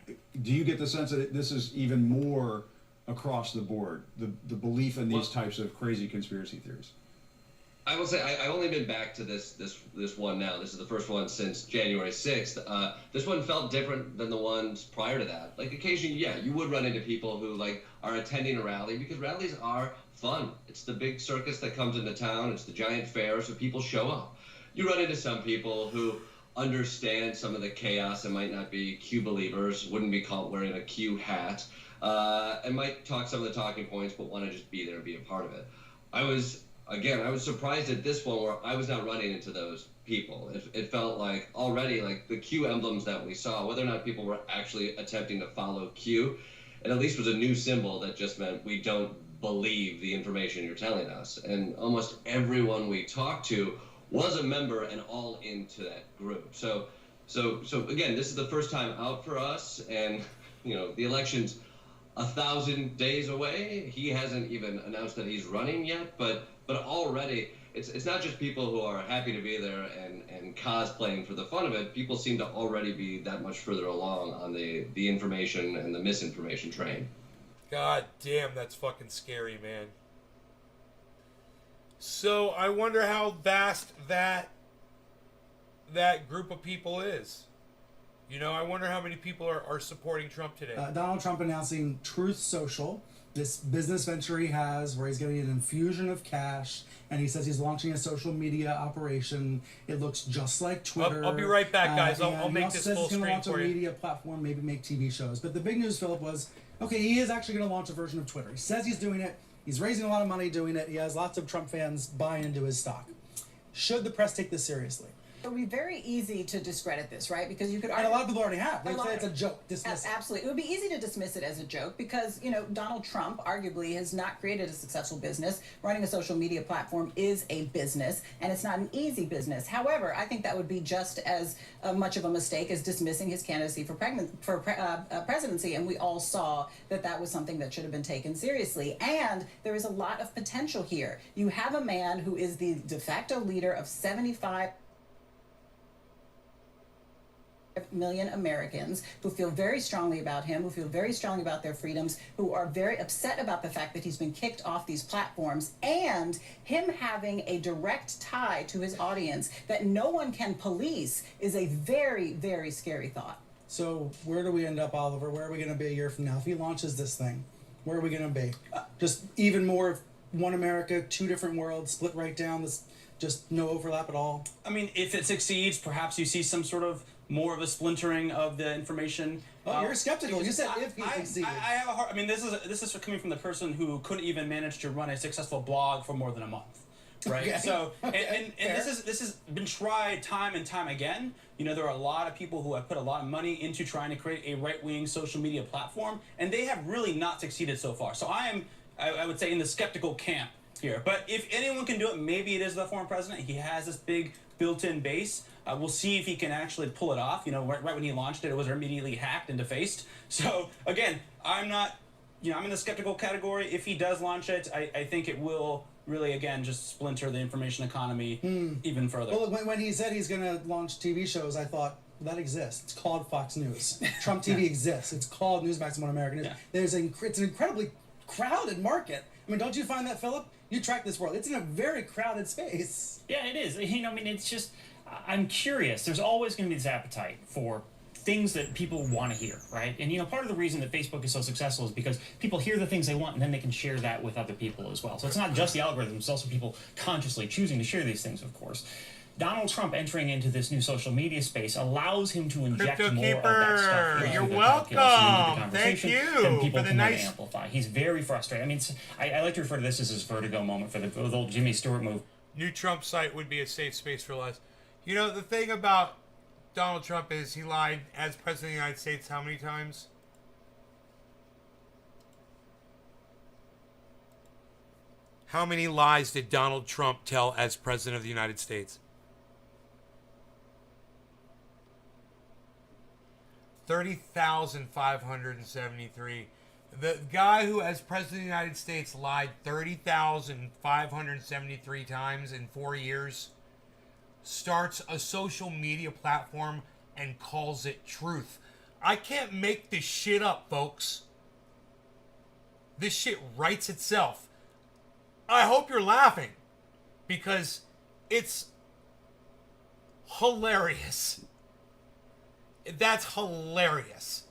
S8: do you get the sense that this is even more across the board, the belief in these types of crazy conspiracy theories?
S6: I will say I've only been back to this one now. This is the first one since January 6th. This one felt different than the ones prior to that. Like occasionally, yeah, you would run into people who are attending a rally because rallies are fun. It's the big circus that comes into town. It's the giant fair, so people show up. You run into some people who understand some of the chaos and might not be Q believers, wouldn't be caught wearing a Q hat, and might talk some of the talking points, but want to just be there and be a part of it. I again, I was surprised at this one where I was not running into those people. It felt like already like the Q emblems that we saw, whether or not people were actually attempting to follow Q, it at least was a new symbol that just meant we don't believe the information you're telling us. And almost everyone we talked to was a member and all into that group. So again, this is the first time out for us, and the election's 1,000 days away. He hasn't even announced that he's running yet, but already it's not just people who are happy to be there and cosplaying for the fun of it. People seem to already be that much further along on the information and the misinformation train.
S1: God damn, that's fucking scary, man. So I wonder how vast that group of people is. I wonder how many people are supporting Trump today.
S10: Donald Trump announcing Truth Social, this business venture he has where he's getting an infusion of cash, and he says he's launching a social media operation. It looks just like Twitter.
S1: I'll be right back, guys. I'll make this full screen for you. He says he's going to launch a media platform, maybe make TV shows. But the big news, Philip, was, okay, he is actually going to launch a version of Twitter. He says he's doing it. He's raising a lot of money doing it. He has lots of Trump fans buying into his stock. Should the press take this seriously?
S11: It would be very easy to discredit this, right? Because you could
S10: argue, and a lot of people already have. They say it's a joke. Dismiss it.
S11: Absolutely. It would be easy to dismiss it as a joke because, Donald Trump arguably has not created a successful business. Running a social media platform is a business, and it's not an easy business. However, I think that would be just as much of a mistake as dismissing his candidacy for presidency, and we all saw that was something that should have been taken seriously. And there is a lot of potential here. You have a man who is the de facto leader of 75 million Americans who feel very strongly about him, who feel very strongly about their freedoms, who are very upset about the fact that he's been kicked off these platforms, and him having a direct tie to his audience that no one can police is a very, very scary thought.
S10: So where do we end up, Oliver? Where are we going to be a year from now? If he launches this thing, where are we going to be? Just even more one America, two different worlds, split right down, this just no overlap at all?
S12: I mean, if it succeeds, perhaps you see some sort of more of a splintering of the information.
S10: Oh, you're skeptical. You said if he succeeds.
S12: I have a hard. I mean, this is coming from the person who couldn't even manage to run a successful blog for more than a month, right?
S10: Okay.
S12: So, and this has been tried time and time again. There are a lot of people who have put a lot of money into trying to create a right-wing social media platform, and they have really not succeeded so far. So I would say in the skeptical camp here. But if anyone can do it, maybe it is the former president. He has this big built-in base. We'll see if he can actually pull it off. Right when he launched it, it was immediately hacked and defaced. So again, I'm in the skeptical category. If he does launch it, I think it will really, again, just splinter the information economy even further.
S10: Well, when he said he's going to launch TV shows, I thought, well, that exists. It's called Fox News. Trump TV exists. It's called Newsmax and One American News. Yeah. It's an incredibly crowded market. I mean, don't you find that, Philip? You track this world. It's in a very crowded space.
S13: Yeah, it is. It's just, I'm curious. There's always going to be this appetite for things that people want to hear, right? And, part of the reason that Facebook is so successful is because people hear the things they want and then they can share that with other people as well. So it's not just the algorithm. It's also people consciously choosing to share these things, of course. Donald Trump entering into this new social media space allows him to inject
S1: Crypto
S13: more
S1: Keeper,
S13: of that stuff into
S1: you're
S13: the
S1: welcome.
S13: populace, into the
S1: Thank
S13: conversation,
S1: you
S13: than people
S1: for the
S13: can
S1: nice
S13: amplify. He's very frustrated. I mean, I like to refer to this as his vertigo moment for the old Jimmy Stewart move.
S1: New Trump site would be a safe space for lies. The thing about Donald Trump is he lied as president of the United States how many times? How many lies did Donald Trump tell as president of the United States? 30,573. The guy who, as president of the United States, lied 30,573 times in 4 years, starts a social media platform and calls it Truth. I can't make this shit up, folks. This shit writes itself. I hope you're laughing, because it's hilarious. That's hilarious.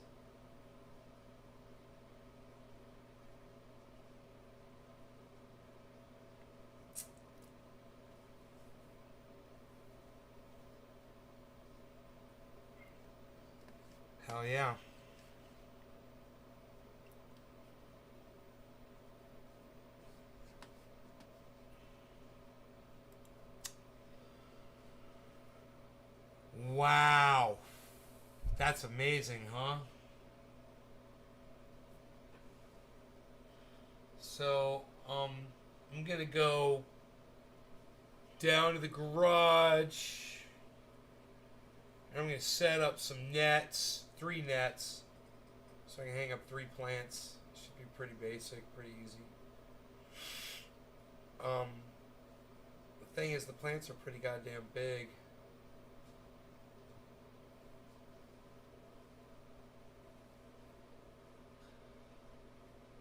S1: Hell yeah. That's amazing, huh? So, I'm gonna go down to the garage. I'm gonna set up some nets, 3 nets, so I can hang up 3 plants. Should be pretty basic, pretty easy. The thing is, the plants are pretty goddamn big.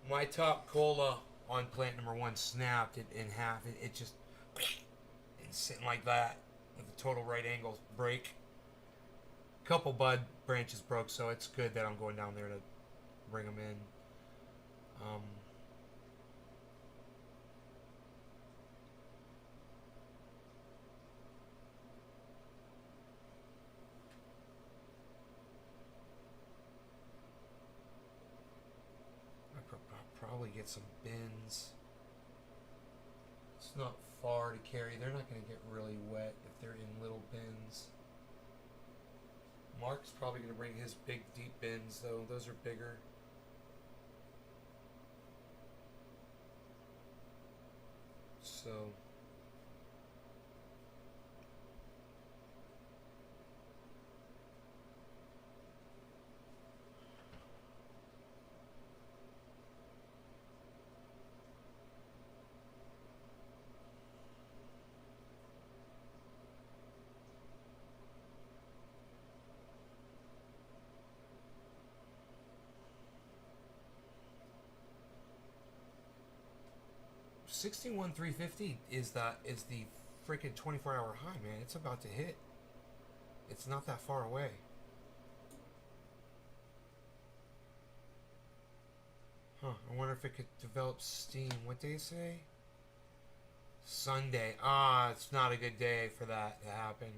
S1: My top cola on plant number 1 snapped it in half. It just it's sitting like that with a total right angle break. Couple bud branches broke, so it's good that I'm going down there to bring them in. Probably get some bins. It's not far to carry. They're not going to get really wet if they're in little bins. Mark's probably going to bring his big deep bins though. Those are bigger. So $61,350 is the freaking 24-hour high, man. It's about to hit. It's not that far away. Huh, I wonder if it could develop steam. What day say? Sunday. Ah, it's not a good day for that to happen.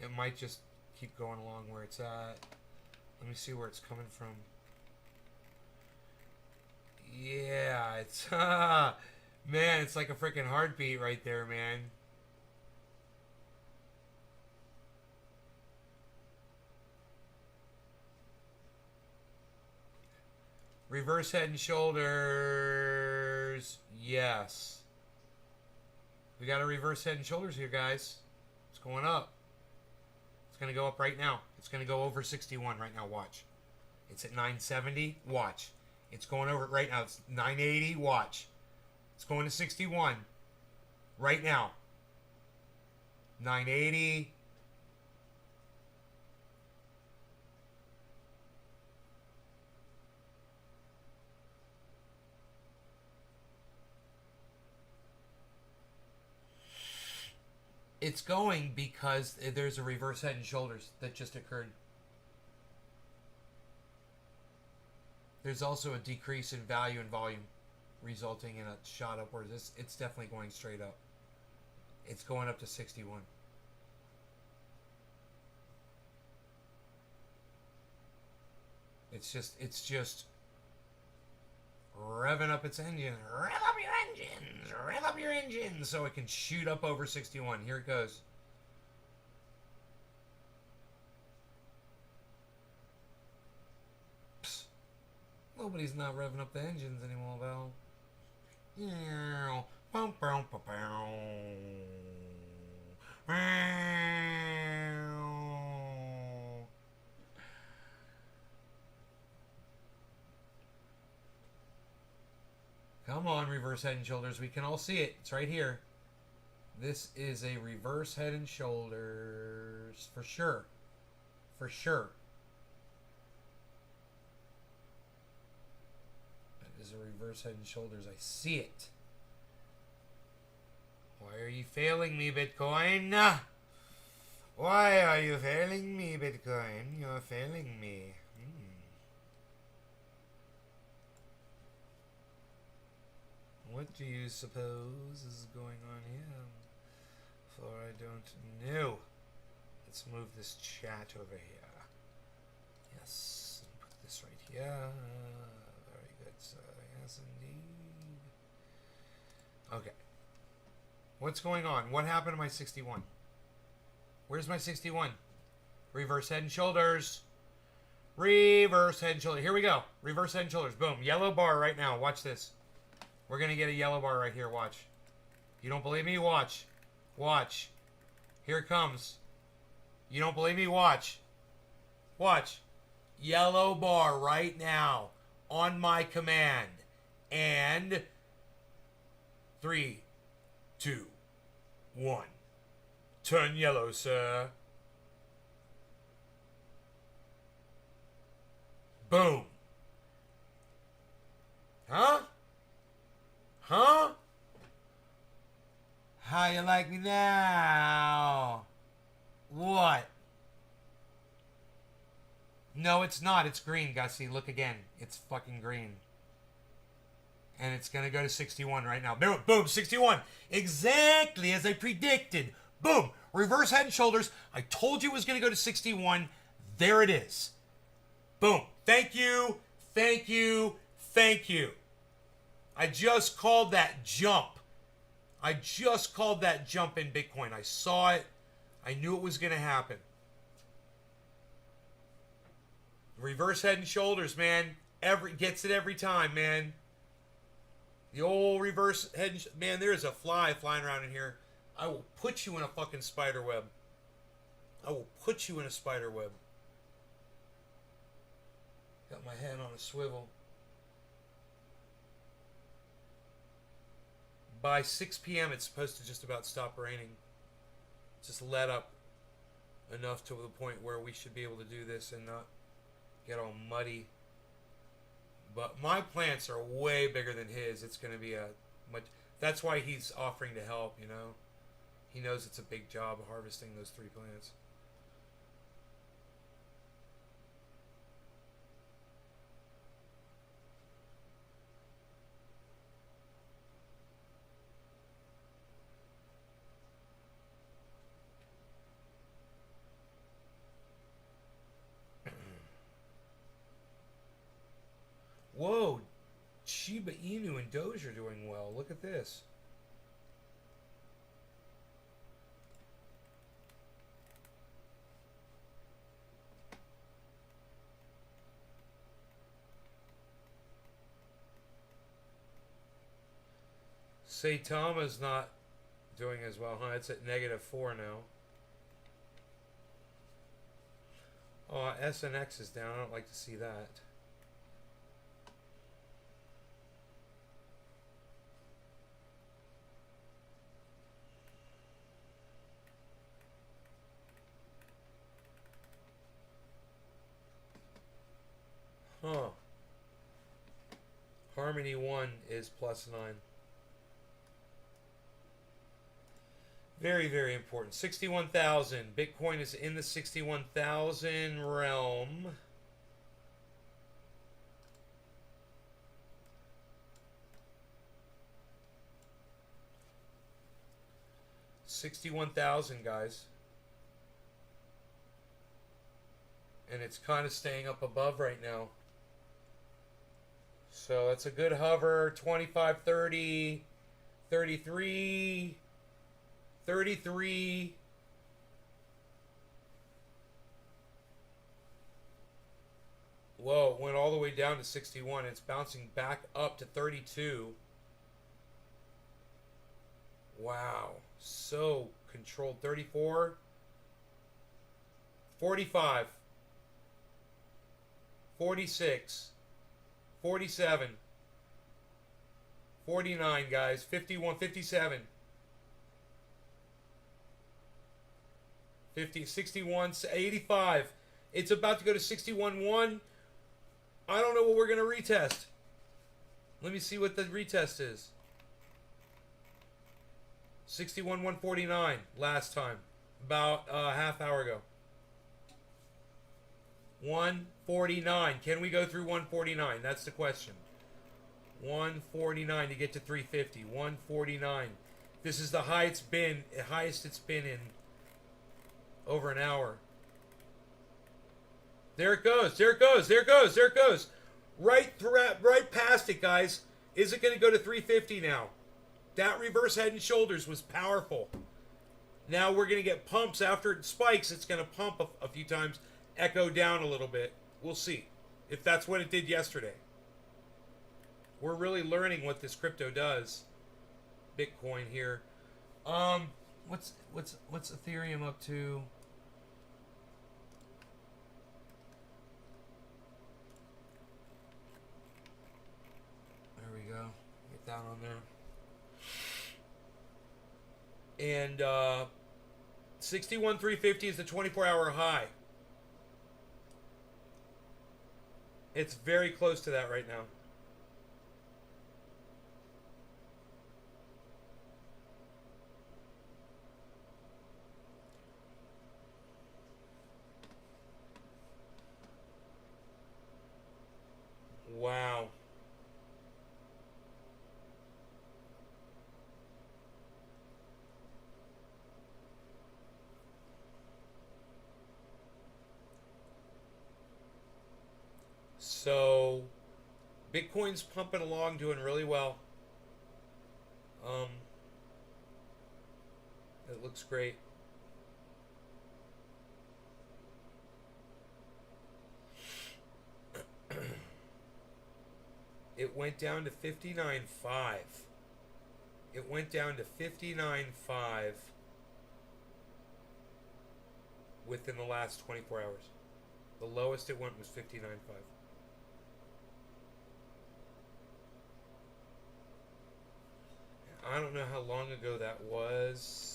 S1: It might just keep going along where it's at. Let me see where it's coming from. Yeah, it's man, it's like a freaking heartbeat right there, man. Reverse head and shoulders. Yes. We got a reverse head and shoulders here, guys. It's going up. It's going to go up right now. It's going to go over 61 right now. Watch. It's at 970. Watch. It's going over it right now. It's 980. Watch. It's going to 61 right now. 980. It's going because there's a reverse head and shoulders that just occurred. There's also a decrease in value and volume, resulting in a shot upwards. It's definitely going straight up. It's going up to 61. It's just revving up its engine. Rev up your engines! Rev up your engines! So it can shoot up over 61. Here it goes. Psst. Nobody's not revving up the engines anymore, though. Yeah. Boom, boom, boom, Come on, reverse head and shoulders. We can all see it. It's right here. This is a reverse head and shoulders. For sure. For sure. That is a reverse head and shoulders. I see it. Why are you failing me, Bitcoin? Why are you failing me, Bitcoin? You're failing me. What do you suppose is going on here? For I don't know. Let's move this chat over here. Yes, and put this right here. Very good, sir. Yes, indeed. Okay. What's going on? What happened to my 61? Where's my 61? Reverse head and shoulders. Reverse head and shoulders. Here we go. Reverse head and shoulders. Boom. Yellow bar right now. Watch this. We're going to get a yellow bar right here. Watch. You don't believe me? Watch. Watch. Here it comes. You don't believe me? Watch. Watch. Yellow bar right now on my command. And 3, 2, 1. Turn yellow, sir. Boom. Huh? Huh? How you like me now? What? No, it's not. It's green, Gussie. Look again. It's fucking green. And it's going to go to 61 right now. Boom, 61. Exactly as I predicted. Boom. Reverse head and shoulders. I told you it was going to go to 61. There it is. Boom. Thank you. Thank you. Thank you. I just called that jump. I just called that jump in Bitcoin. I saw it. I knew it was going to happen. Reverse head and shoulders, man. Gets it every time, man. The old reverse head and man, there is a fly flying around in here. I will put you in a fucking spider web. I will put you in a spider web. Got my head on a swivel. By 6 p.m. it's supposed to just about stop raining. Just let up enough to the point where we should be able to do this and not get all muddy. But my plants are way bigger than his. It's going to be a much. That's why he's offering to help, you know. He knows it's a big job harvesting those 3 plants. Whoa, Shiba Inu and Doge are doing well. Look at this. Saitama's not doing as well, huh? It's at -4 now. Oh, SNX is down. I don't like to see that. Huh. Harmony 1 is +9. Very, very important. 61,000. Bitcoin is in the 61,000 realm. $61,000, guys. And it's kind of staying up above right now. So that's a good hover. 25, 30, 33, 33. Whoa, it went all the way down to 61. It's bouncing back up to 32. Wow. So controlled. 34. 45. 46. 47. 49, guys. 51, 57. 50, 61, 85. It's about to go to 61.1. I don't know what we're going to retest. Let me see what the retest is. 61.149 last time. About a half hour ago. 149. Can we go through 149? That's the question. 149 to get to 350. 149. This is the highest it's been in over an hour. There it goes. There it goes. There it goes. There it goes. Right past it, guys. Is it going to go to 350 now? That reverse head and shoulders was powerful. Now we're going to get pumps after it spikes. It's going to pump a few times, echo down a little bit. We'll see if that's what it did yesterday. We're really learning what this crypto does. Bitcoin here. What's Ethereum up to? There we go. Get down on there. And 61,350 is the 24-hour high. It's very close to that right now. Wow. So Bitcoin's pumping along, doing really well. It looks great. It went down to 59.5. It went down to 59.5 within the last 24 hours. The lowest it went was 59.5. I don't know how long ago that was.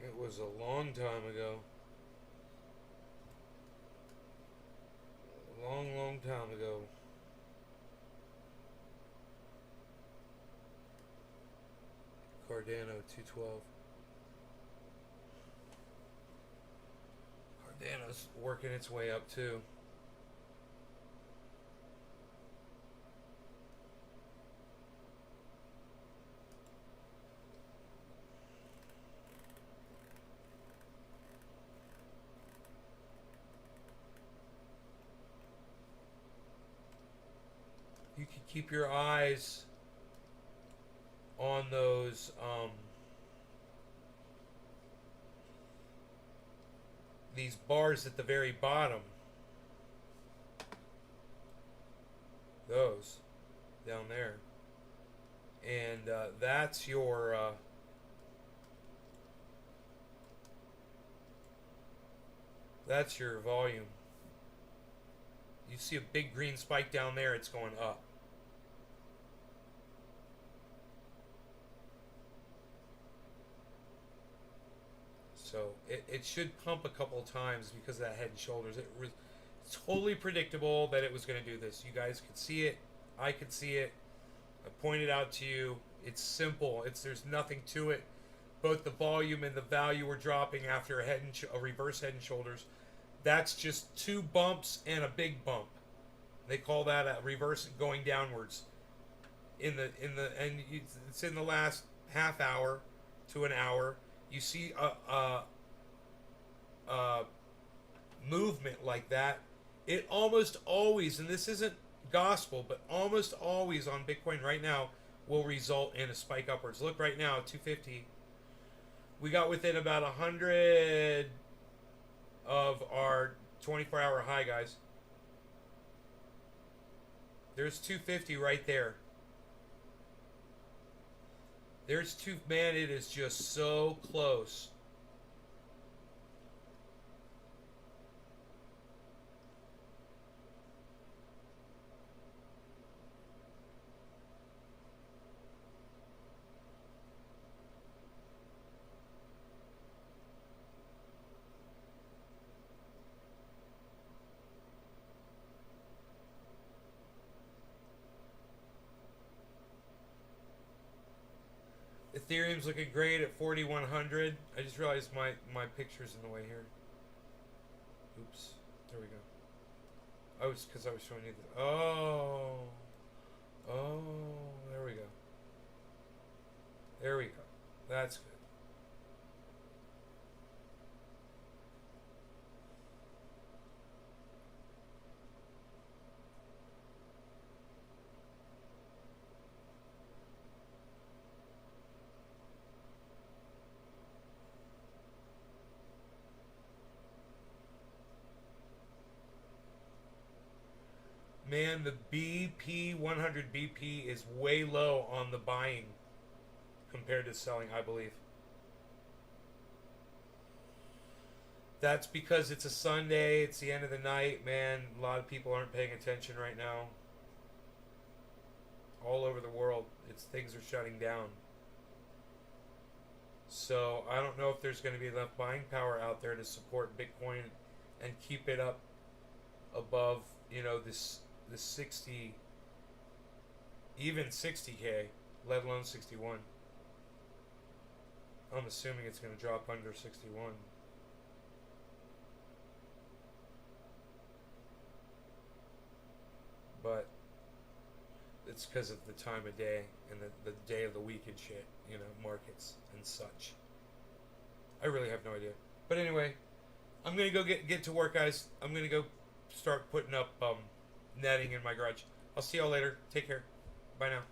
S1: It was a long time ago. A long time ago. Cardano 212. Cardano's working its way up too. You can keep your eyes on those these bars at the very bottom, those down there, and that's your volume. You see a big green spike down there, it's going up. So it should pump a couple of times because of that head and shoulders. It was totally predictable that it was going to do this. You guys could see it. I could see it. I pointed out to you. It's simple. There's nothing to it. Both the volume and the value were dropping after a reverse head and shoulders. That's just two bumps and a big bump. They call that a reverse going downwards. It's in the last half hour to an hour. You see a movement like that. It almost always, and this isn't gospel, but almost always on Bitcoin right now will result in a spike upwards. Look right now, 250. We got within about 100 of our 24-hour high, guys. There's 250 right there. Man, it is just so close. Ethereum's looking great at 4,100. I just realized my picture's in the way here. Oops. There we go. Oh, it's because I was showing you this. Oh. There we go. There we go. That's good. Man, the BP 100 BP is way low on the buying compared to selling, I believe. That's because it's a Sunday, it's the end of the night, man. A lot of people aren't paying attention right now. All over the world, things are shutting down. So I don't know if there's going to be enough buying power out there to support Bitcoin and keep it up above, you know, this 60, even 60K, let alone 61. I'm assuming it's going to drop under 61. But it's because of the time of day and the day of the week and shit, you know, markets and such. I really have no idea. But anyway, I'm going to go get to work, guys. I'm going to go start putting up netting in my garage. I'll see y'all later. Take care. Bye now.